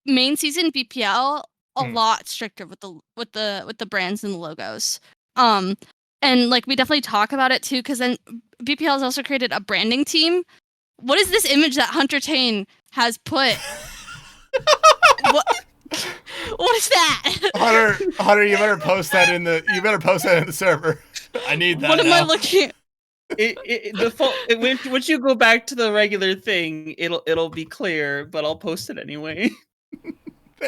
main season BPL a lot stricter with the brands and the logos. And like we definitely talk about it too, because then BPL has also created a branding team. What is this image that Huntertain has put? What is that? Hunter, you better post that in the server. I need that. What am I looking at? Once you go back to the regular thing, it'll be clear, but I'll post it anyway.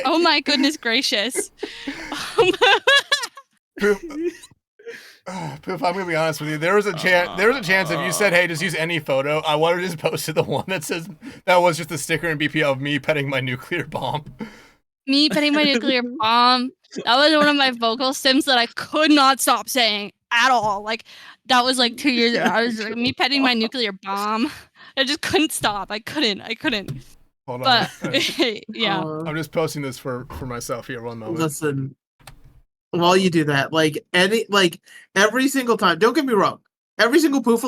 Oh my goodness gracious. Poof, I'm gonna be honest with you. There was a chance if you said, "Hey, just use any photo," I would have just posted the one that says that was just a sticker in BPL of me petting my nuclear bomb. Me petting my nuclear bomb. That was one of my vocal stims that I could not stop saying at all. Like that was like 2 years ago. I was like, me petting my nuclear bomb. I just couldn't stop. I couldn't. Hold on. But yeah. I'm just posting this for myself here. One moment. Listen, while you do that, every single time, don't get me wrong, every single Poofa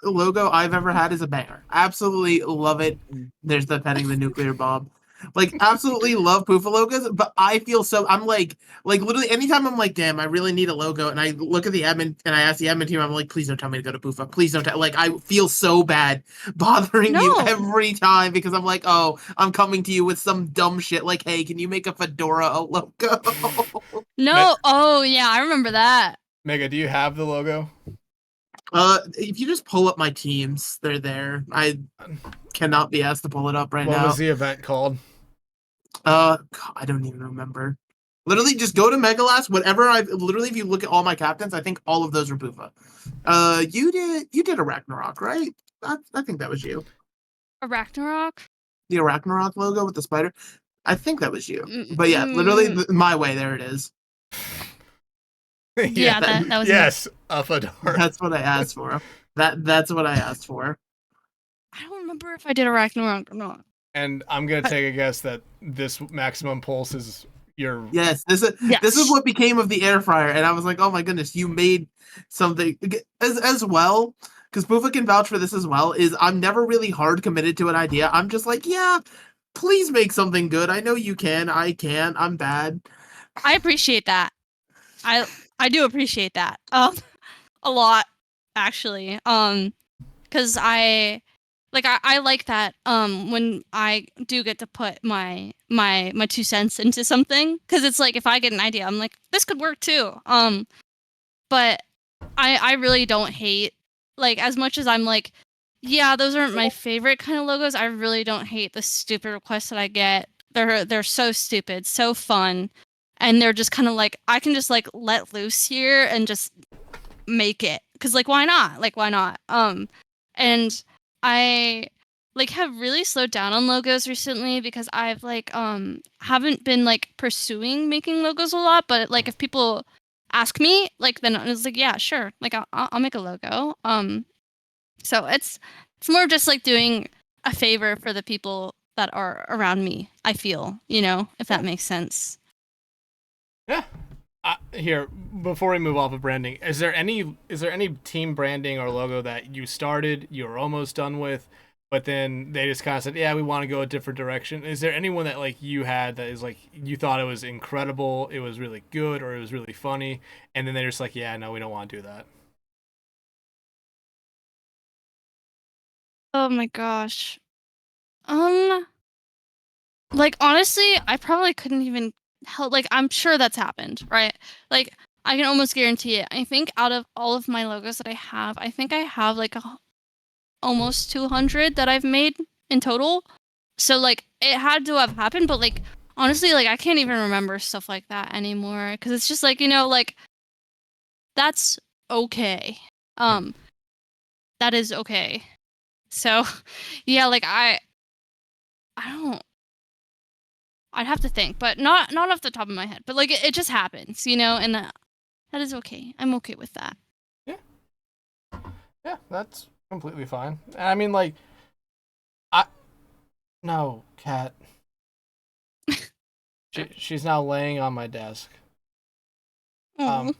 logo I've ever had is a banger. Absolutely love it. There's the petting the nuclear bomb. Like, absolutely love Poofa logos, but I feel so, I'm like literally anytime I'm like, damn, I really need a logo, and I look at the admin, and I ask the admin team, I'm like, please don't tell me to go to Poofa. Please don't I feel so bad bothering you every time, because I'm like, oh, I'm coming to you with some dumb shit, like, hey, can you make a fedora logo? No, oh yeah, I remember that. Mega, do you have the logo? If you just pull up my teams, they're there. I cannot be asked to pull it up right now. What was the event called? God, I don't even remember. Literally, just go to Megalass. If you look at all my captains, I think all of those were Poofa. You did a Ragnarok, right? I think that was you. A Ragnarok? The Ragnarok logo with the spider. I think that was you. But yeah, literally, my way. There it is. Yeah, that was yes, a fedora. That's what I asked for. That's what I asked for. I don't remember if I did a Ragnarok or not. And I'm gonna take a guess that this maximum pulse is your. Yes, this is what became of the air fryer, and I was like, oh my goodness, you made something as well. Because Poofa can vouch for this as well. Is I'm never really hard committed to an idea. I'm just like, yeah, please make something good. I know you can. I can. I'm bad. I appreciate that. I do appreciate that. A lot actually. Because I like that when I do get to put my 2 cents into something, because it's like if I get an idea, I'm like, this could work too. But I really don't hate, like, as much as I'm like, yeah, those aren't my favorite kind of logos. I really don't hate the stupid requests that I get. They're so stupid, so fun, and they're just kind of like, I can just like let loose here and just make it, because like why not? Like why not? And I like have really slowed down on logos recently because I've like haven't been like pursuing making logos a lot, but like if people ask me, like then it's like, yeah, sure, like I'll make a logo. So it's more just like doing a favor for the people that are around me, I feel, if that makes sense. Yeah. Here, before we move off of branding, is there any team branding or logo that you started, you were almost done with, but then they just kind of said, yeah, we want to go a different direction? Is there anyone that like you had that is like you thought it was incredible, it was really good, or it was really funny, and then they're just like, yeah, no, we don't want to do that? Oh my gosh. Like honestly, I probably couldn't even help, like I'm sure that's happened, right? Like I can almost guarantee it. I think out of all of my logos that I have, I think I have like almost 200 that I've made in total. So like it had to have happened, but like honestly, like I can't even remember stuff like that anymore, because it's just like, like that's okay. That is okay. So yeah, like I don't, I'd have to think, but not off the top of my head. But like it just happens, and that is okay. I'm okay with that. Yeah, that's completely fine. I mean, like, no, Cat. She's now laying on my desk. And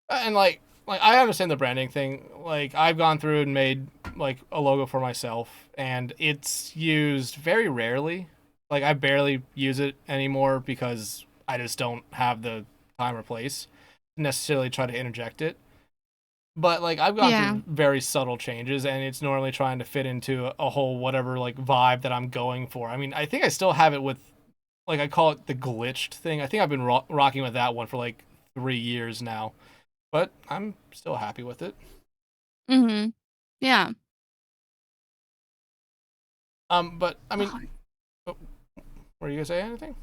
like I understand the branding thing. Like I've gone through and made like a logo for myself, and it's used very rarely. Like I barely use it anymore because I just don't have the time or place to necessarily try to interject it. But like I've gone through very subtle changes, and it's normally trying to fit into a whole whatever like vibe that I'm going for. I mean, I think I still have it with, like, I call it the glitched thing. I think I've been rocking with that one for like 3 years now, but I'm still happy with it. Yeah. But I mean, were you gonna say anything?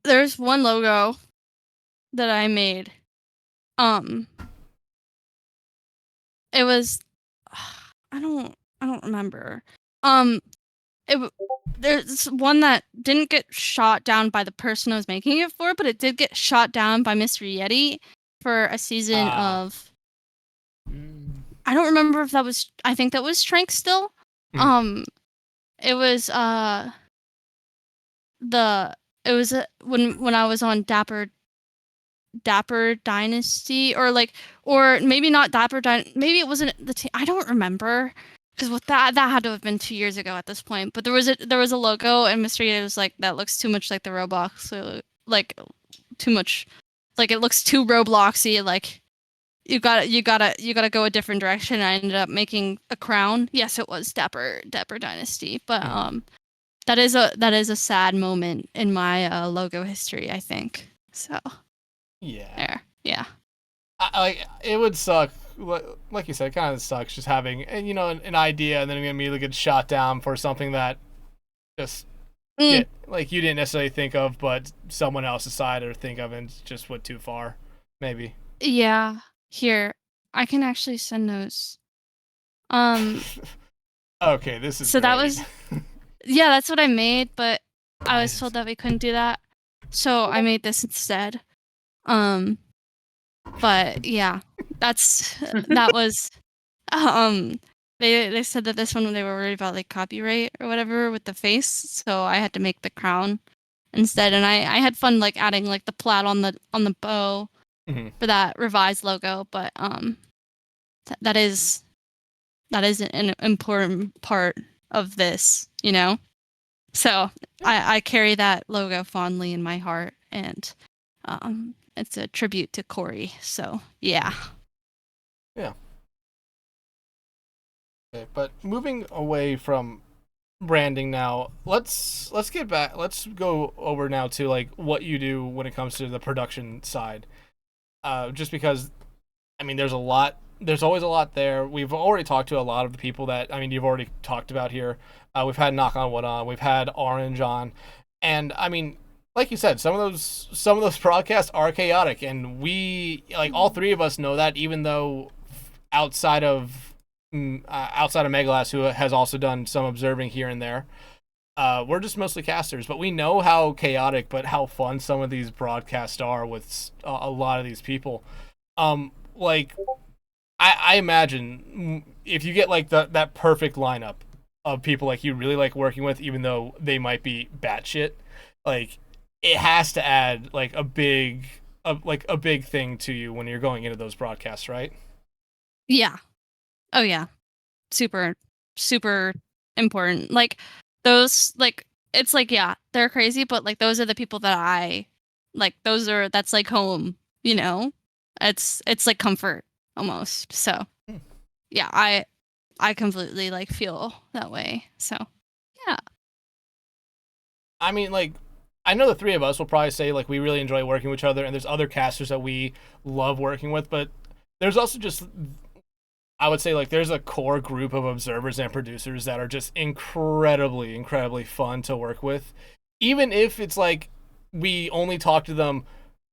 There's one logo that I made. It was, I don't remember. There's one that didn't get shot down by the person I was making it for, but it did get shot down by Mr. Yeti for a season of. I don't remember if that was. I think that was Trank still. It was when I was on Dapper Dynasty, or maybe not Dapper Dynasty. Maybe it wasn't the team. I don't remember, because with that had to have been 2 years ago at this point. But there was a logo, and Mr. Yeti was like, that looks too much like the Roblox, so, like too much, like it looks too Robloxy. Like you gotta go a different direction. I ended up making a crown. Yes, it was Dapper Dynasty, but that is a sad moment in my logo history, I think. So yeah, yeah. It would suck. Like you said, it kind of sucks just having an idea and then immediately get shot down for something that just like you didn't necessarily think of, but someone else decided to think of and just went too far, maybe. Yeah. Here, I can actually send those. Okay, this is so great. That was yeah, that's what I made, but Nice. I was told that we couldn't do that, so I made this instead. But yeah, that was they said that this one, they were worried about like copyright or whatever with the face, so I had to make the crown instead, and I had fun like adding like the plaid on the bow for that revised logo, but that is an important part of this, So I carry that logo fondly in my heart, and it's a tribute to Corey. So yeah. Okay, but moving away from branding now, let's get back. Let's go over now to like what you do when it comes to the production side. Just because, I mean, there's a lot. There's always a lot there. We've already talked to a lot of the people that, I mean, you've already talked about here. We've had KnockOnWood on. We've had Orange on, and I mean, like you said, some of those broadcasts are chaotic, and we, like, all three of us know that, even though outside of Megalass, who has also done some observing here and there, we're just mostly casters, but we know how chaotic but how fun some of these broadcasts are with a lot of these people. Like, I imagine if you get like that perfect lineup of people like you really like working with, even though they might be batshit, like it has to add like a big thing to you when you're going into those broadcasts, right? Yeah. Oh yeah. Super important. Like those, like, it's like, yeah, they're crazy, but like those are the people that I like. That's like home, you know. It's like comfort almost. So yeah, I completely like feel that way. So yeah. I mean, like, I know the three of us will probably say like we really enjoy working with each other, and there's other casters that we love working with, but there's also just, I would say, like, there's a core group of observers and producers that are just incredibly fun to work with. Even if it's like we only talk to them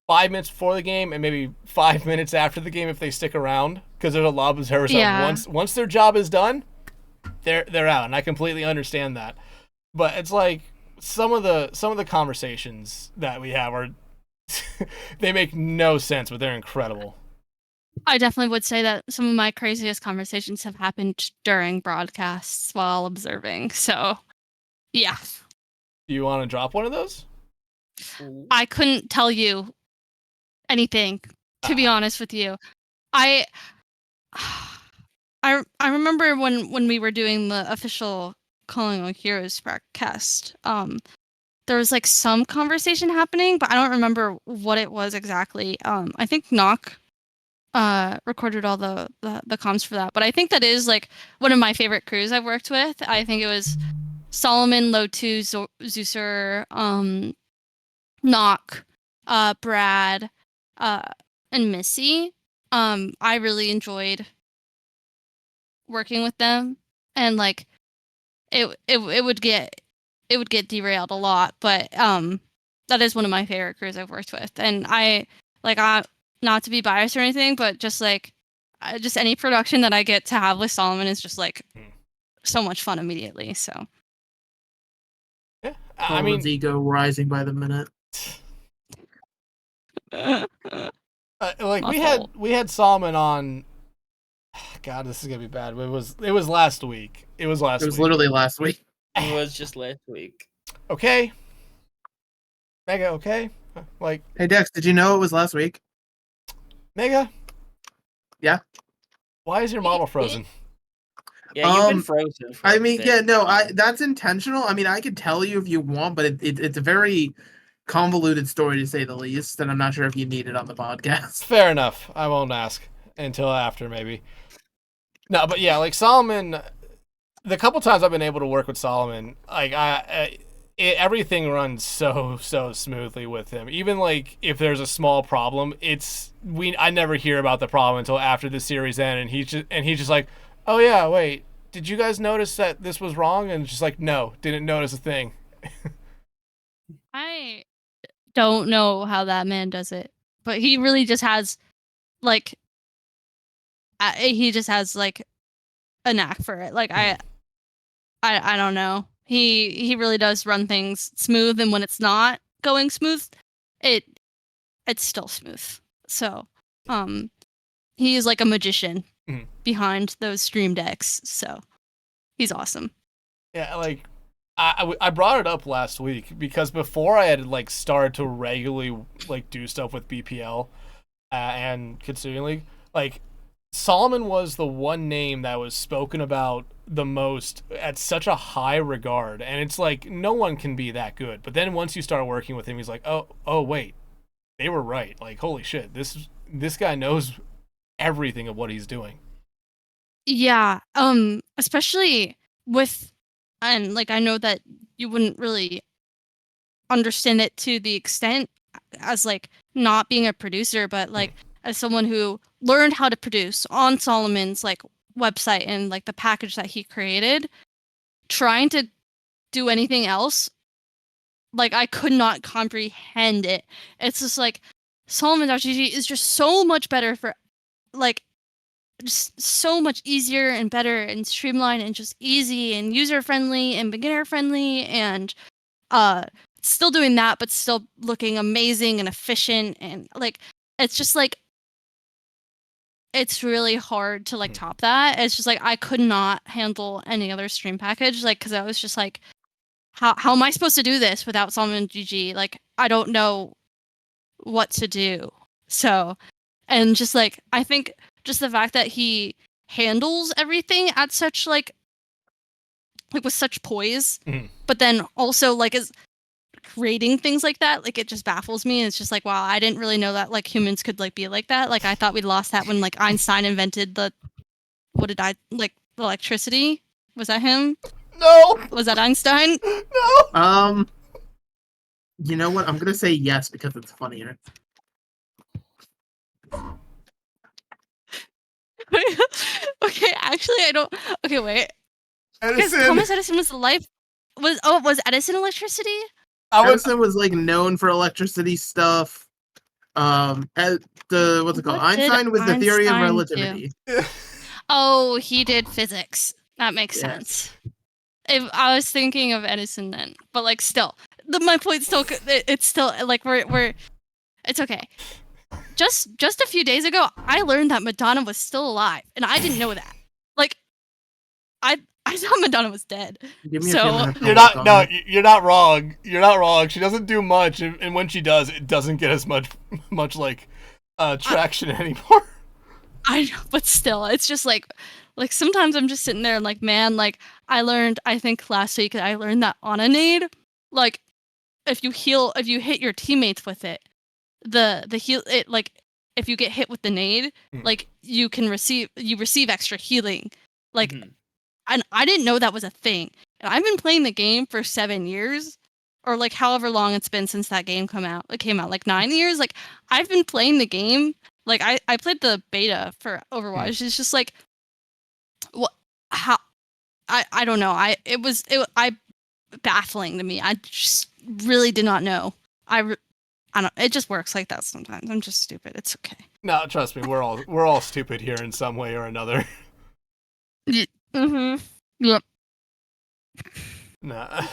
5 minutes before the game and maybe 5 minutes after the game if they stick around, because there's a lot of observers that once their job is done, they're out, and I completely understand that. But it's like some of the conversations that we have are they make no sense, but they're incredible. I definitely would say that some of my craziest conversations have happened during broadcasts while observing. So, yeah. Do you want to drop one of those? I couldn't tell you anything, to be honest with you. I remember when we were doing the official Calling All Heroes broadcast, there was like some conversation happening, but I don't remember what it was exactly. I think Knock recorded all the comms for that, but I think that is like one of my favorite crews I've worked with. I think it was Solomon, Lotu, Zeusser, Knock, Brad, and Missy. I really enjoyed working with them, and like it would get derailed a lot, but that is one of my favorite crews I've worked with, and I not to be biased or anything, but just like just any production that I get to have with Solomon is just like so much fun immediately. So yeah, I mean, Solomon's ego rising by the minute. Like we had Solomon on. God, this is gonna be bad. It was last week. It was Literally last week. It was just last week. Okay. Mega, okay? Like, hey Dex, did you know it was last week? Mega? Yeah. Why is your model frozen? Yeah, you've been frozen. For I mean, yeah, no, that's intentional. I mean, I could tell you if you want, but it's a very convoluted story to say the least, and I'm not sure if you need it on the podcast. Fair enough. I won't ask until after, maybe. No, but yeah, like Solomon, the couple times I've been able to work with Solomon, like everything runs so smoothly with him. Even like if there's a small problem, I never hear about the problem until after the series end, and he's just like, oh yeah, wait, did you guys notice that this was wrong? And just like, no, didn't notice a thing. I don't know how that man does it, but he really just has like he just has like a knack for it. Like I don't know. He really does run things smooth, and when it's not going smooth, it's still smooth. So, he is like a magician behind those stream decks. So, he's awesome. Yeah, like I brought it up last week because before I had like started to regularly like do stuff with BPL and Kitsune League, like Solomon was the one name that was spoken about the most at such a high regard, and it's like no one can be that good. But then once you start working with him, he's like, oh wait, they were right. Like, holy shit, this guy knows everything of what he's doing. Yeah, especially with, and like I know that you wouldn't really understand it to the extent as like not being a producer, but like as someone who learned how to produce on Solomon's like website and like the package that he created, trying to do anything else, like I could not comprehend it. It's just like Solomon.gg is just so much better for like just so much easier and better and streamlined and just easy and user friendly and beginner friendly and still doing that but still looking amazing and efficient and like it's just like it's really hard to like top that. It's just like I could not handle any other stream package like because I was just like how am I supposed to do this without Solomon GG? Like I don't know what to do. So and just like I think just the fact that he handles everything at such like with such poise, but then also like is creating things like that, like it just baffles me. And it's just like, wow, I didn't really know that like humans could like be like that. Like I thought we lost that when like Einstein invented the electricity. Was that him? No. Was that Einstein? No. You know what? I'm gonna say yes because it's funnier. Okay, actually, I don't. Okay, wait. Because Edison. Thomas Edison was was Edison electricity? Edison was like known for electricity stuff. At the what's it called? What did Einstein was the theory of Einstein relativity. Oh, he did physics. That makes Yes. sense. If I was thinking of Edison then, but like still, my point still, it's still like we're, it's okay. Just a few days ago, I learned that Madonna was still alive, and I didn't know that. Like, I thought Madonna was dead. Give me a So- few minutes to You're work not. on No, it. you're not wrong. You're not wrong. She doesn't do much, and when she does, it doesn't get as much like traction anymore. I know, but still, it's just like sometimes I'm just sitting there and like, man, like I think last week I learned that on a nade, like if you hit your teammates with it, the heal it like if you get hit with the nade, like you receive extra healing, like, and I didn't know that was a thing. And I've been playing the game for 7 years, or like however long it's been since that game came out like 9 years. Like I've been playing the game. Like I played the beta for Overwatch. It's just like, what? How? I don't know. It baffling to me. I just really did not know. I don't. It just works like that sometimes. I'm just stupid. It's okay. No, trust me, we're all stupid here in some way or another. Mm-hmm. Yep. Nah.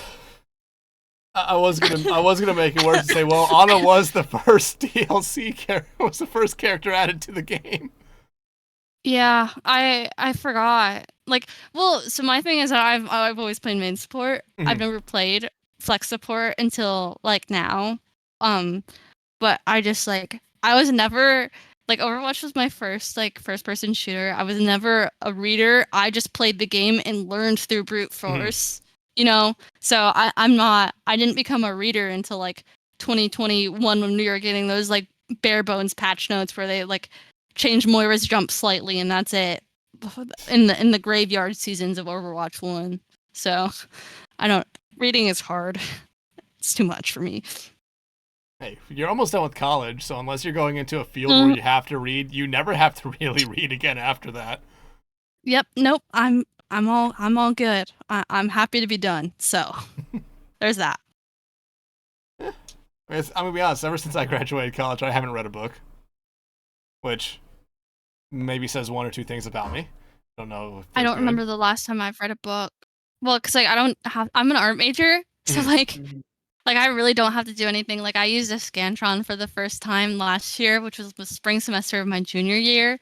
I was gonna make it work to say, well, Ana was the first DLC was the first character added to the game. Yeah, I forgot. Like, well, so my thing is that I've always played main support. I've never played flex support until like now. But I just like I was never like Overwatch was my first like first person shooter. I was never a reader. I just played the game and learned through brute force. You know? So I didn't become a reader until like 2021 when we were getting those like bare bones patch notes where they like change Moira's jump slightly and that's it. In the graveyard seasons of Overwatch 1. So reading is hard. It's too much for me. Hey, you're almost done with college, so unless you're going into a field where you have to read, you never have to really read again after that. Yep. Nope. I'm all good. I'm happy to be done. So there's that. I'm gonna be honest. Ever since I graduated college, I haven't read a book, which maybe says one or two things about me. I don't know. I don't remember the last time I've read a book. Well, because like I'm an art major, so like I really don't have to do anything. Like I used a Scantron for the first time last year, which was the spring semester of my junior year.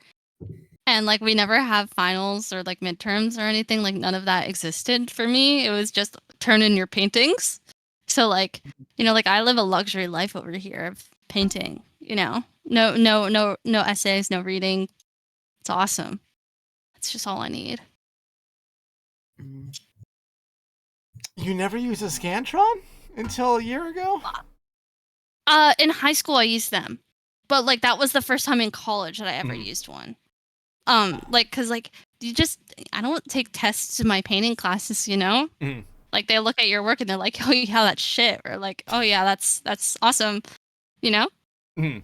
And like we never have finals or like midterms or anything. Like none of that existed for me. It was just turn in your paintings. So like, you know, like I live a luxury life over here of painting, you know. No essays, no reading. It's awesome. That's just all I need. You never used a Scantron until a year ago? In high school I used them, but like that was the first time in college that I ever used one. Like, cause like I don't take tests in my painting classes, you know. Like they look at your work and they're like, oh yeah, that's shit, or like, oh yeah, that's awesome, you know. Yeah,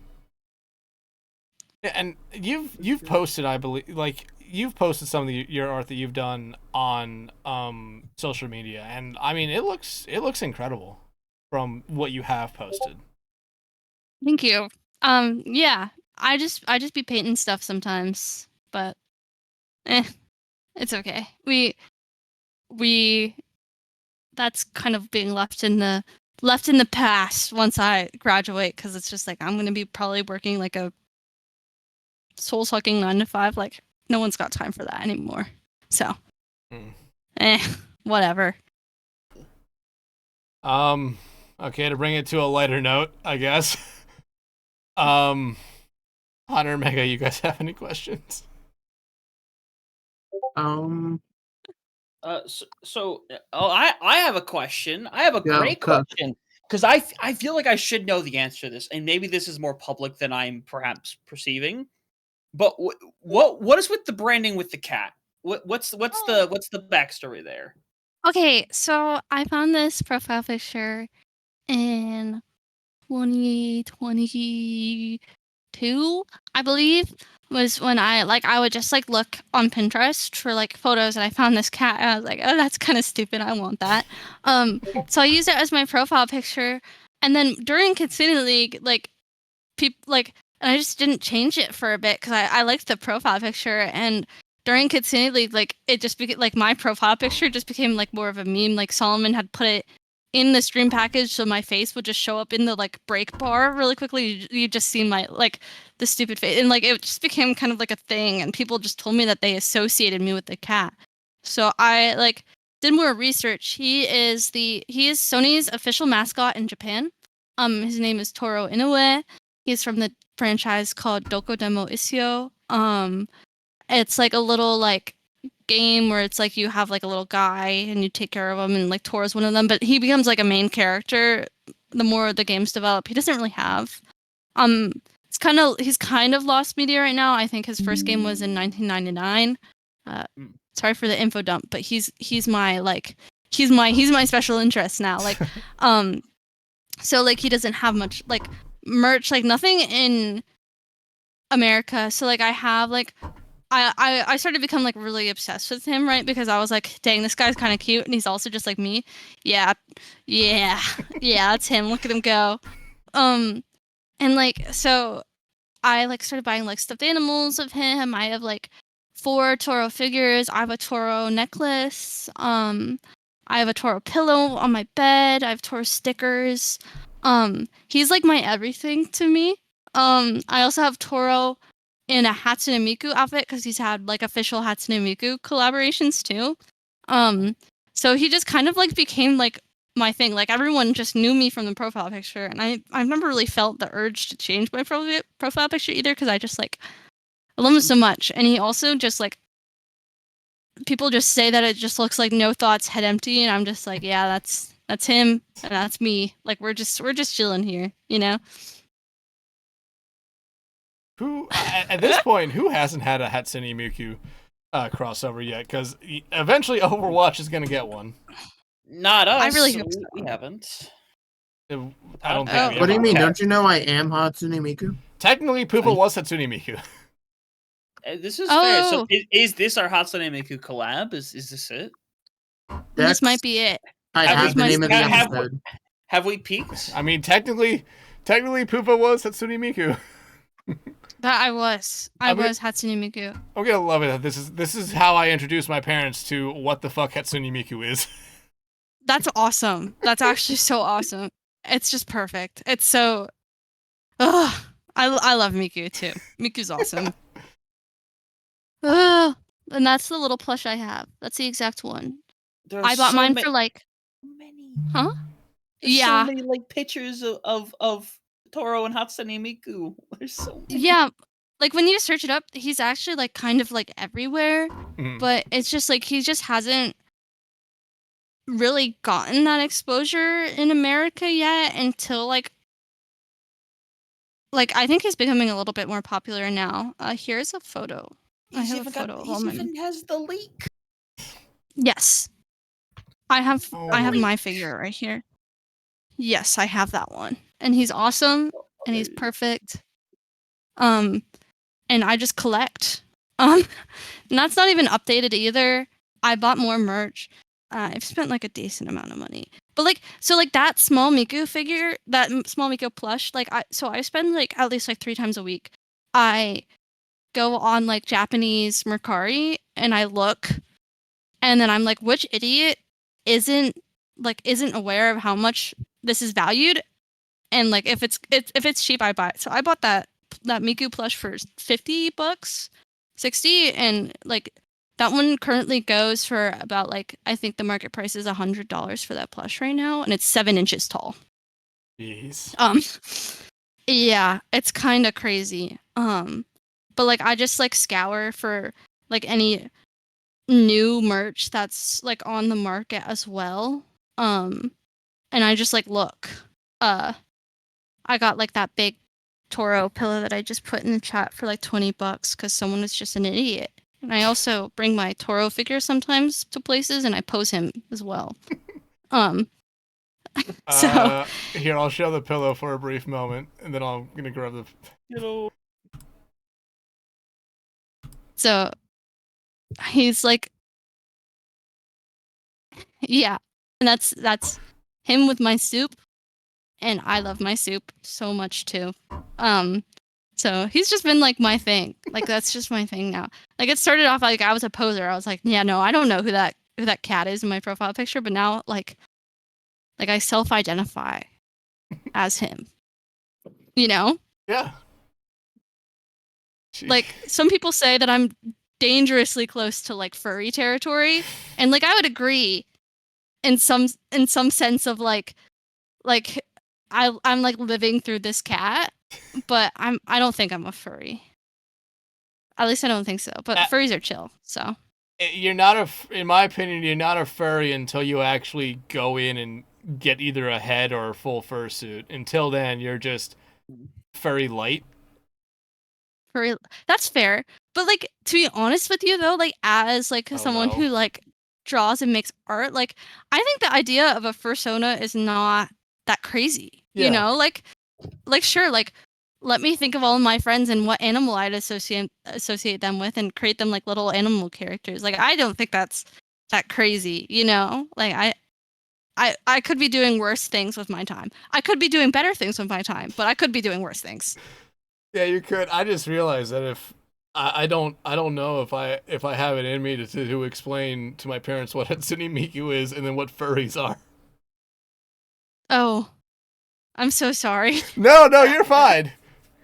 and you've posted, I believe, like you've posted some of your art that you've done on social media, and I mean it looks incredible from what you have posted. Thank you. Yeah, I just be painting stuff sometimes, but it's okay. We that's kind of being left in the past once I graduate, because it's just like I'm gonna be probably working like a soul-sucking 9 to 5. Like no one's got time for that anymore. So, whatever. Okay, to bring it to a lighter note, I guess. Hunter, Mega, you guys have any questions? I have a question. I have a great question, because I feel like I should know the answer to this, and maybe this is more public than I'm perhaps perceiving. But what is with the branding with the cat? What's the backstory there? Okay, so I found this profile picture in 2022, I believe, was when I would just like look on Pinterest for like photos, and I found this cat, and I was like, oh, that's kind of stupid, I want that. So I used it as my profile picture, and then during Kitsune League, like people like, and I just didn't change it for a bit because I liked the profile picture, and during Kitsune League, like it just became like my profile picture just became like more of a meme. Like Solomon had put it in the stream package, so my face would just show up in the like break bar really quickly. You just see my like the stupid face, and like it just became kind of like a thing, and people just told me that they associated me with the cat. So I like did more research. He is Sony's official mascot in Japan. His name is Toro Inoue. He's from the franchise called Doko Demo Isio. It's like a little like game where it's like you have like a little guy and you take care of him, and like Toro's one of them, but he becomes like a main character the more the games develop. He doesn't really have he's kind of lost media right now. I think his first game was in 1999. Sorry for the info dump, but he's my special interest now. Like so like he doesn't have much like merch, like nothing in America. So like I have like I started to become like really obsessed with him, right? Because I was like, dang, this guy's kind of cute, and he's also just like me. Yeah, that's him. Look at him go. And like so I like started buying like stuffed animals of him. I have like 4 Toro figures. I have a Toro necklace. I have a Toro pillow on my bed. I have Toro stickers. He's like my everything to me. I also have Toro in a HATSUNE MIKU outfit because he's had like official HATSUNE MIKU collaborations too. So he just kind of like became like my thing. Like everyone just knew me from the profile picture, and I've never really felt the urge to change my profile picture either, because I just like I love him so much. And he also just like, people just say that it just looks like no thoughts, head empty, and I'm just like, yeah, that's him and that's me. Like we're just chilling here, you know. Who at this point, who hasn't had a Hatsune Miku crossover yet? Because eventually Overwatch is gonna get one. Not us. I really hope so. We haven't. I don't think. What do you mean? Don't you know I am Hatsune Miku? Technically, Poofa was Hatsune Miku. This is fair. So is this our Hatsune Miku collab? Is this it? This might be it. I have the name of the episode. Have we peaked? I mean, technically, Poofa was Hatsune Miku. That I was Hatsune Miku. I'm gonna love it. This is how I introduced my parents to what the fuck Hatsune Miku is. That's awesome. That's actually so awesome. It's just perfect. It's so. Ugh. I love Miku too. Miku's awesome. Ugh. And that's the little plush I have. That's the exact one. I bought mine for like. Many. Huh? There's yeah. So many like pictures of Toro and Hatsune Miku. There's so many. Yeah. like when you search it up, he's actually like kind of like everywhere, Mhm. but it's just like he just hasn't really gotten that exposure in America yet until like I think he's becoming a little bit more popular now. Here's a photo. I have a photo of him. even has the leak. Yes. I have Oh, my figure right here. Yes, I have that one. And he's awesome and he's perfect. And I just collect. And that's not even updated either. I bought more merch. I've spent like a decent amount of money. But like so like that small Miku figure, that small Miku plush, like I spend like at least like 3 times a week. I go on like Japanese Mercari and I look and then I'm like, which idiot isn't aware of how much this is valued? And like if it's cheap, I buy it. So I bought that Miku plush for $50, 60, and like that one currently goes for about like I think the market price is $100 for that plush right now, and it's 7 inches tall. Jeez. Yeah, it's kind of crazy. But like I just like scour for like any new merch that's like on the market as well. And I just like look. I got like that big Toro pillow that I just put in the chat for like $20 because someone was just an idiot. And I also bring my Toro figure sometimes to places and I pose him as well. So Here, I'll show the pillow for a brief moment, and then I'm gonna grab the. So he's like, yeah, and that's him with my soup, and I love my soup so much too. So he's just been like my thing. Like that's just my thing now. Like it started off like I was a poser. I was like, yeah, no, I don't know who that cat is in my profile picture, but now like I self-identify as him. You know? Yeah. Like some people say that I'm dangerously close to like furry territory, and like I would agree in some sense of like I'm like living through this cat, but I don't think I'm a furry. At least I don't think so. But furries are chill, so. You're not in my opinion, you're not a furry until you actually go in and get either a head or a full fursuit. Until then, you're just furry light. Furry, that's fair. But like to be honest with you though, like as like someone who like draws and makes art, like I think the idea of a fursona is not that crazy. Yeah. You know, like sure, like let me think of all my friends and what animal I'd associate them with and create them like little animal characters. Like I don't think that's that crazy, you know? Like I could be doing worse things with my time. I could be doing better things with my time, but I could be doing worse things. Yeah, you could. I just realized that if I don't know if I have it in me to explain to my parents what HATSUNE MIKU is and then what furries are. Oh, I'm so sorry. No, you're fine.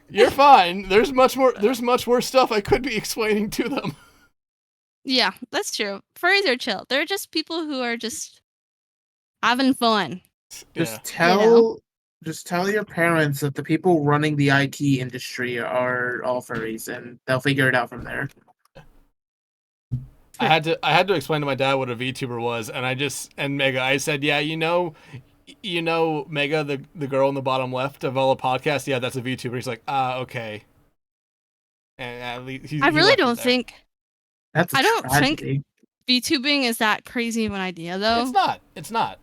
You're fine. There's much worse stuff I could be explaining to them. Yeah, that's true. Furries are chill. They're just people who are just having fun. Just tell your parents that the people running the IT industry are all furries, and they'll figure it out from there. I had to explain to my dad what a VTuber was, and Mega, I said, yeah, you know Mega, the girl in the bottom left of all the podcasts, yeah, that's a VTuber. He's like, okay. And at least I really don't think that's I don't tragedy. think VTubing is that crazy of an idea though. It's not.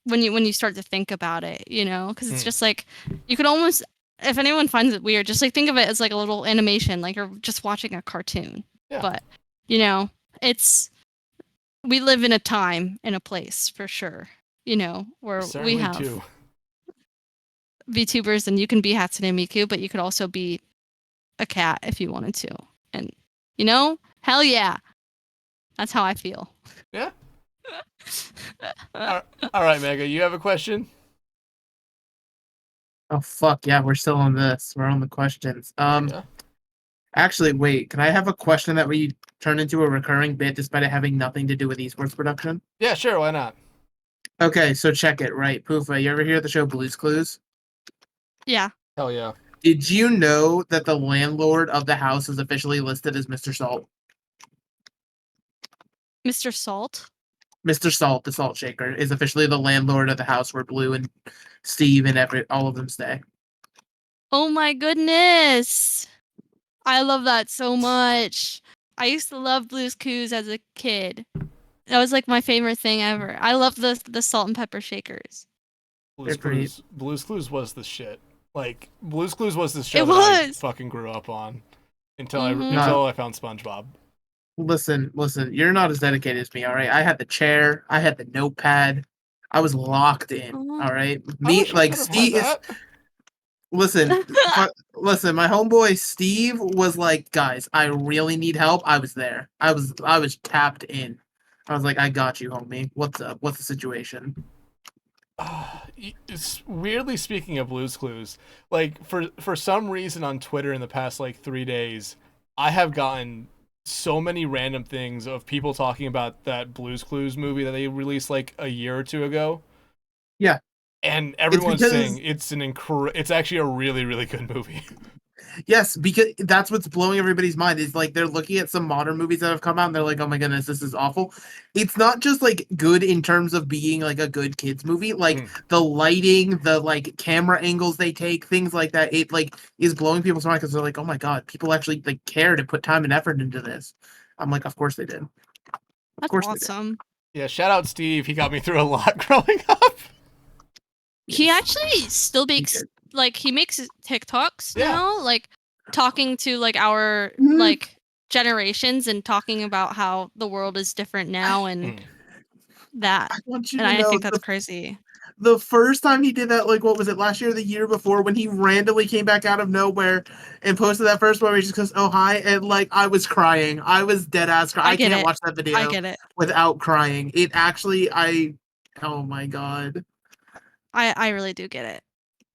When you start to think about it, you know, because it's just like you could almost, if anyone finds it weird, just like think of it as like a little animation, like you're just watching a cartoon. Yeah. But you know, we live in a time and a place for sure, you know, where Certainly we have too. VTubers, and you can be Hatsune Miku, but you could also be a cat if you wanted to, and you know, hell yeah, that's how I feel. Yeah. All right, Mega, you have a question? Oh fuck yeah, we're still on this. We're on the questions. Yeah. Actually, wait. Can I have a question that we turn into a recurring bit, despite it having nothing to do with esports production? Yeah, sure. Why not? Okay, so check it. Right, Poofa. You ever hear the show Blue's Clues? Yeah. Hell yeah. Did you know that the landlord of the house is officially listed as Mr. Salt? Mr. Salt. Mr. Salt, the salt shaker, is officially the landlord of the house where Blue and Steve and all of them stay. Oh my goodness. I love that so much. I used to love Blue's Clues as a kid. That was like my favorite thing ever. I love the salt and pepper shakers. Blue's Clues was the shit. Like Blue's Clues was the show It that I was. fucking grew up on until Mhm. until I found SpongeBob. Listen, you're not as dedicated as me, all right? I had the chair, I had the notepad, I was locked in, Aw. all right? I Me, wish I like, could have had Steve is. that. Listen, listen, my homeboy Steve was like, guys, I really need help. I was there. I was tapped in. I was like, I got you, homie. What's up? What's the situation? It's weirdly, speaking of Blue's Clues, like for some reason on Twitter in the past like 3 days, I have gotten so many random things of people talking about that Blue's Clues movie that they released like a year or two ago. Yeah. And everyone's because- saying it's actually a really, really good movie. Yes, because that's what's blowing everybody's mind. Is like they're looking at some modern movies that have come out and they're like, oh my goodness, this is awful. It's not just like good in terms of being like a good kids movie. Like the lighting, the like camera angles they take, things like that. It like is blowing people's mind because they're like, oh my god, people actually like care to put time and effort into this. I'm like, of course they did. That's course they awesome. Yeah, shout out Steve. He got me through a lot growing up. He actually still makes he makes TikToks Yeah. now, like talking to like our Mhm. like generations and talking about how the world is different now and that. I want you And to I know think that's crazy. the first time he did that, like, what was it, last year or the year before, when he randomly came back out of nowhere and posted that first one where he just goes, oh, hi, and, like, I was crying. I was dead-ass crying. I get can't it. watch that video I get it. without crying. It actually, oh my god. I really do get it.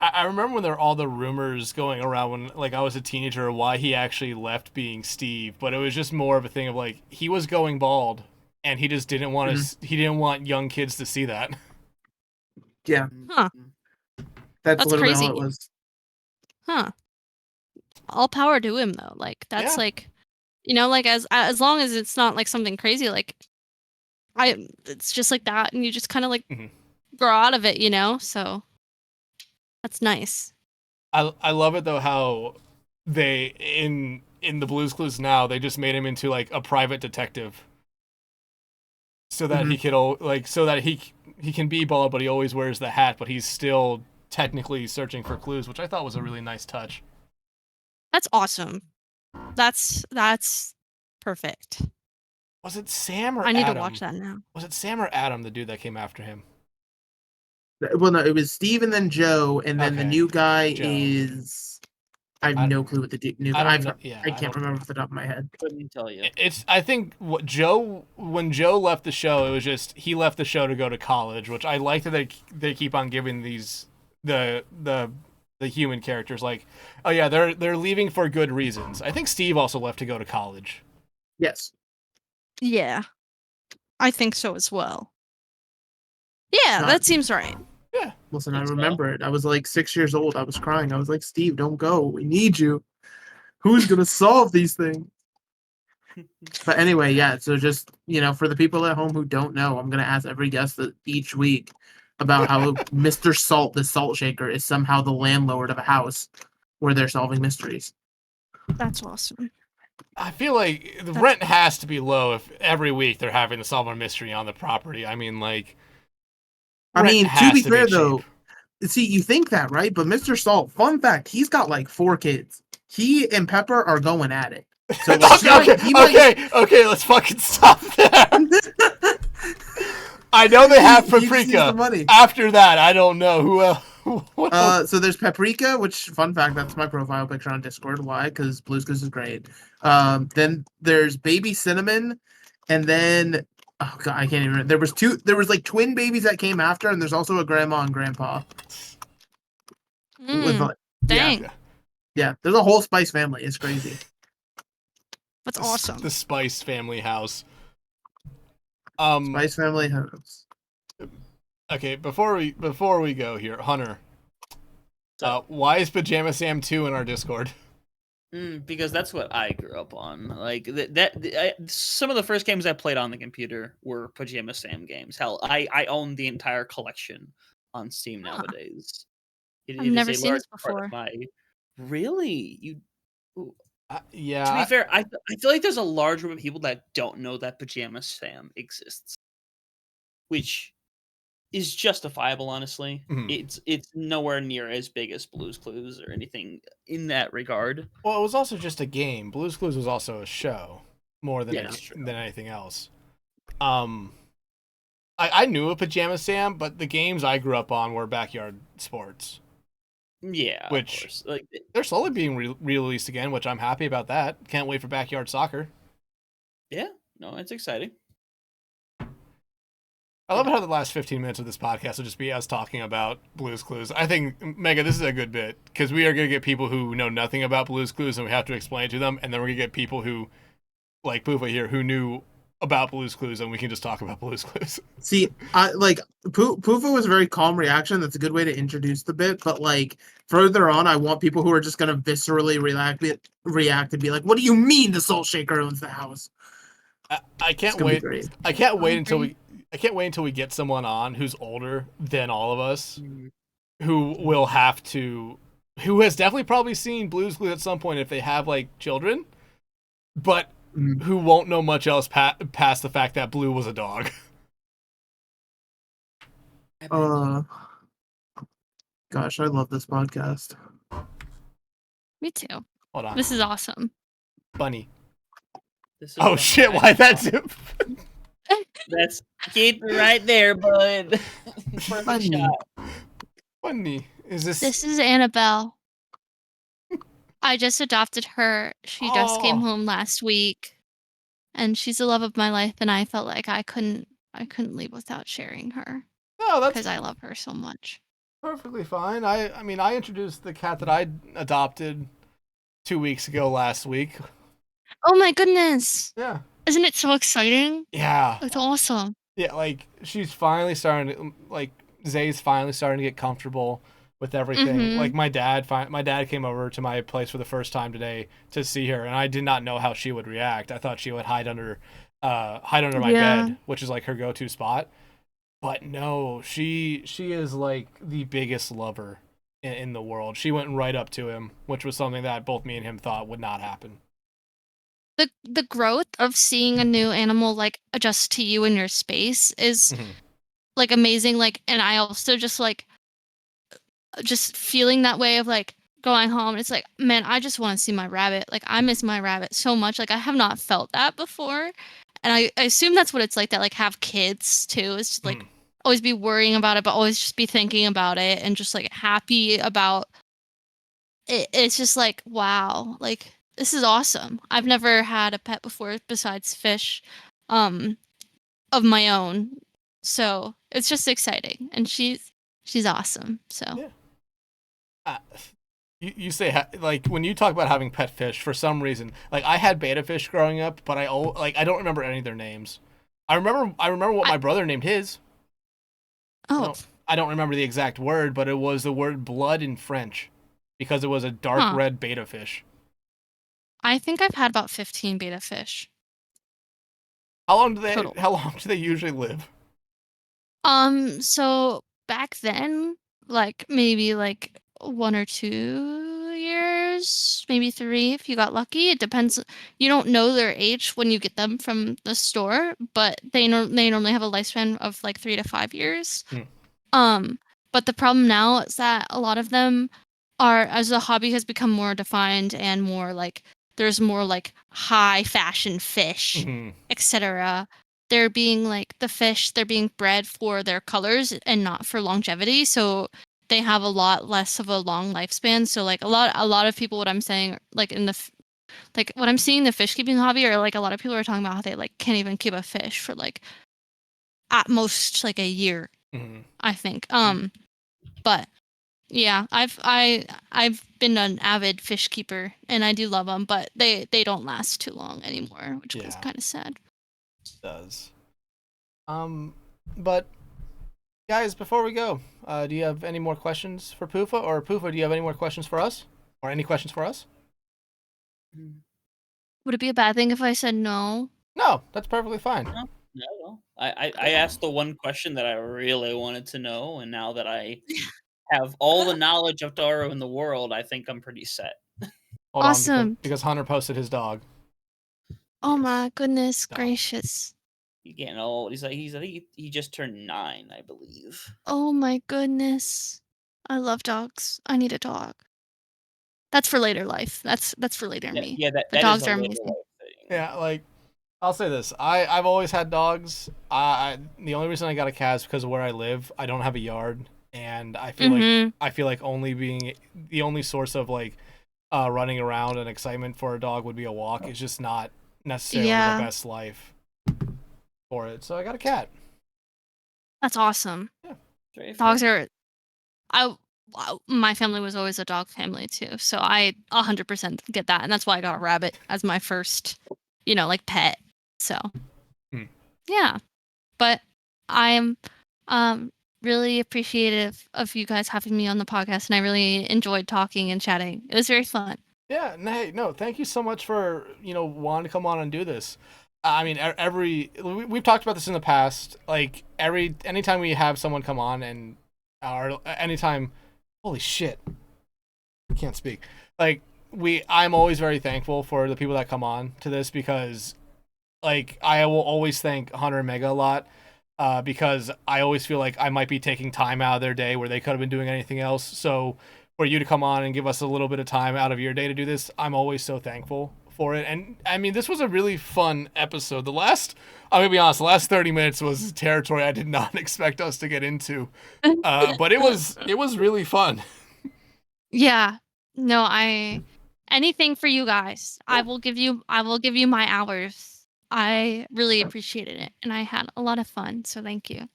I remember when there were all the rumors going around when like I was a teenager why he actually left being Steve, but it was just more of a thing of like he was going bald and he just didn't want to he didn't want young kids to see that. Yeah. Huh. That's literally crazy. all it was. Huh. All power to him though. Like that's Yeah. like like as long as it's not like something crazy, like it's just like that and you just kind of like grow out of it, so that's nice. I love it though how they in the Blue's Clues now they just made him into like a private detective so that he could so that he can be bald but he always wears the hat but he's still technically searching for clues, which I thought was a really nice touch. That's awesome. That's perfect. Was it Sam or I need Adam? to watch that now. Was it Sam or Adam, the dude that came after him? Well, no, it was Steve and then Joe, and then the new guy Joe. is. I have no clue what the new guy. I can't remember off the top of my head. Couldn't tell you. I think when Joe left the show, it was just he left the show to go to college, which I like that they keep on giving these the human characters like, oh yeah, they're leaving for good reasons. I think Steve also left to go to college. Yes. Yeah. I think so as well. Yeah, that seems right. Yeah. Listen, I remember it. I was like 6 years old. I was crying. I was like, Steve, don't go. We need you. Who's going to solve these things? But anyway, yeah. So just, for the people at home who don't know, I'm going to ask every guest each week about how Mr. Salt, the salt shaker, is somehow the landlord of a house where they're solving mysteries. That's awesome. I feel like the rent has to be low if every week they're having to solve a mystery on the property. I mean, like... to be fair, though, see, you think that, right? But Mr. Salt, fun fact, he's got like 4 kids. He and Pepper are going at it. So like, okay, let's fucking stop there. I know they have Paprika. After that, I don't know who else. So there's Paprika, which, fun fact, that's my profile picture on Discord. Why? Because Blue's Clues is great. Then there's Baby Cinnamon, and then oh god, I can't even remember. There was like twin babies that came after, and there's also a grandma and grandpa. Dang. Yeah, there's a whole Spice family. It's crazy. That's awesome. The Spice family house. Spice family house. Okay, before we go here, Hunter, So, Why is Pajama Sam 2 in our Discord? because that's what I grew up on. Like some of the first games I played on the computer were Pajama Sam games. Hell, I own the entire collection on Steam Huh. nowadays. It I've is never a seen large this part before. of my. Really, you. Yeah. To be fair, I feel like there's a large group of people that don't know that Pajama Sam exists, which is justifiable. Honestly, Mhm. it's nowhere near as big as Blue's Clues or anything in that regard. Well, it was also just a game. Blue's Clues was also a show more than Yeah, it's true. than anything else. I knew of Pajama Sam, but the games I grew up on were backyard sports, Yeah, which of course. Like, they're slowly being re-released again, which I'm happy about that. Can't wait for backyard soccer. yeah, no, it's exciting. I love how the last 15 minutes of this podcast will just be us talking about Blue's Clues. I think, Mega, this is a good bit, because we are going to get people who know nothing about Blue's Clues, and we have to explain it to them, and then we're going to get people who, like Poofa here, who knew about Blue's Clues, and we can just talk about Blue's Clues. See, I like Poofa was a very calm reaction. That's a good way to introduce the bit. But like further on, I want people who are just gonna viscerally react and be like, "What do you mean the Soul Shaker owns the house?" I It's can't gonna be wait. great. I can't wait until Hungry. I can't wait until we get someone on who's older than all of us, Mhm. who will have to, who has definitely probably seen Blue's Clues at some point if they have like children, but Mm. who won't know much else past the fact that Blue was a dog. Gosh, I love this podcast. Me too. Hold on, This is awesome. Bunny. This is Oh one shit! that I Why that's it? That's keep it right there, bud. Perfect Bunny. shot. Bunny. Is this? This is Annabelle. I just adopted her. She just came Oh. home last week, and she's the love of my life. And I felt like I couldn't leave without sharing her No, that's because I love her so much. perfectly fine. I mean, I introduced the cat that I adopted 2 weeks ago last week. Oh my goodness! Yeah. Isn't it so exciting? Yeah. It's awesome. Yeah, like she's finally starting to, like Zay's finally starting to get comfortable with everything. Mhm. Like my dad came over to my place for the first time today to see her, and I did not know how she would react. I thought she would hide under my Yeah. bed, which is like her go-to spot. But no, she is like the biggest lover in the world. She went right up to him, which was something that both me and him thought would not happen. The growth of seeing a new animal like adjust to you in your space is Mhm. like amazing. Like, and I also just feeling that way of like going home. It's like, man, I just want to see my rabbit. Like, I miss my rabbit so much. Like, I have not felt that before, and I assume that's what it's like that like have kids too. Is just, like Mm. always be worrying about it, but always just be thinking about it and just like happy about it. It's just like wow, like this is awesome. I've never had a pet before besides fish, um, of my own. So it's just exciting, and she's awesome. So. Yeah. Uh, you say like when you talk about having pet fish for some reason, like I had beta fish growing up, but I don't remember any of their names. I remember what my brother named his. Oh. I don't remember the exact word, but it was the word blood in French because it was a dark Huh. red beta fish. I think I've had about 15 beta fish. Total. How long do they usually live? So back then, like maybe like 1 or 2 years, maybe 3 if you got lucky. It depends. You don't know their age when you get them from the store, but they normally have a lifespan of like 3 to 5 years. Hmm. But the problem now is that a lot of them are, as the hobby has become more defined and more like there's more like high fashion fish, Mm-hmm. etc. They're being like they're being bred for their colors and not for longevity. So they have a lot less of a long lifespan. So like a lot of people, what I'm saying, like like what I'm seeing in the fish keeping hobby, are like a lot of people are talking about how they like can't even keep a fish for like at most like a year. Mm-hmm. I think. But yeah, I've been an avid fish keeper and I do love them, but they don't last too long anymore, which is Yeah. kind of sad. It does. But Guys, before we go, do you have any more questions for Poofa? Or Poofa, do you have any more questions for us? Or any questions for us? Would it be a bad thing if I said no? No, that's perfectly fine. No. I asked the one question that I really wanted to know, and now that I have all the knowledge of Toro in the world, I think I'm pretty set. Hold on, Awesome. because Hunter posted his dog. Oh my goodness No. gracious. He's getting old. He just turned 9, I believe. Oh my goodness. I love dogs. I need a dog. That's for later life. That's for later me. Yeah, that The is dogs a are later amazing. life thing. Yeah, like, I'll say this. I've always had dogs. The only reason I got a cat is because of where I live. I don't have a yard, and I feel like only being the only source of like running around and excitement for a dog would be a walk. It's just not necessarily Yeah. the best life for it. So I got a cat. That's awesome. Very Dogs fair. are my family was always a dog family too. So I 100% get that. And that's why I got a rabbit as my first, like pet. So yeah. But I'm really appreciative of you guys having me on the podcast, and I really enjoyed talking and chatting. It was very fun. Yeah, no, thank you so much for, wanting to come on and do this. I mean, we've talked about this in the past. Like anytime we have someone come on or anytime, holy shit, I can't speak. Like I'm always very thankful for the people that come on to this because, like, I will always thank Hunter and Mega a lot. Because I always feel like I might be taking time out of their day where they could have been doing anything else. So for you to come on and give us a little bit of time out of your day to do this, I'm always so thankful for it. And I mean, this was a really fun episode. I'm gonna be honest, the last 30 minutes was territory I did not expect us to get into. But it was really fun. Yeah. No, anything for you guys. I will give you my hours. I really appreciated it, and I had a lot of fun, so thank you.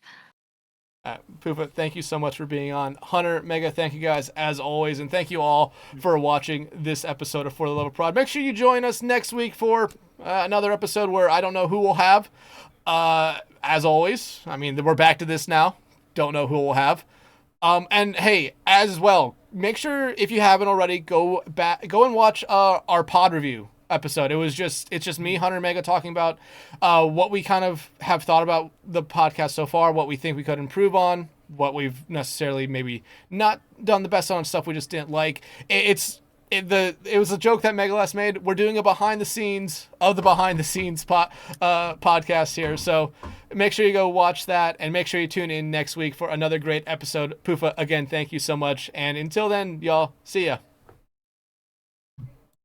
Poofa, thank you so much for being on. Hunter, Mega, thank you guys as always, and thank you all for watching this episode of For the Love of Prod. Make sure you join us next week for another episode where I don't know who we'll have. As always, I mean, we're back to this now. Don't know who we'll have. And hey, as well, make sure if you haven't already, go and watch our pod review episode. It's just me, Hunter, and Mega talking about what we kind of have thought about the podcast so far, what we think we could improve on, what we've necessarily maybe not done the best on, stuff we just didn't like. It was a joke that Megalass made. We're doing a behind the scenes podcast here, so make sure you go watch that and make sure you tune in next week for another great episode. Poofa, again, thank you so much, and until then, y'all, see ya.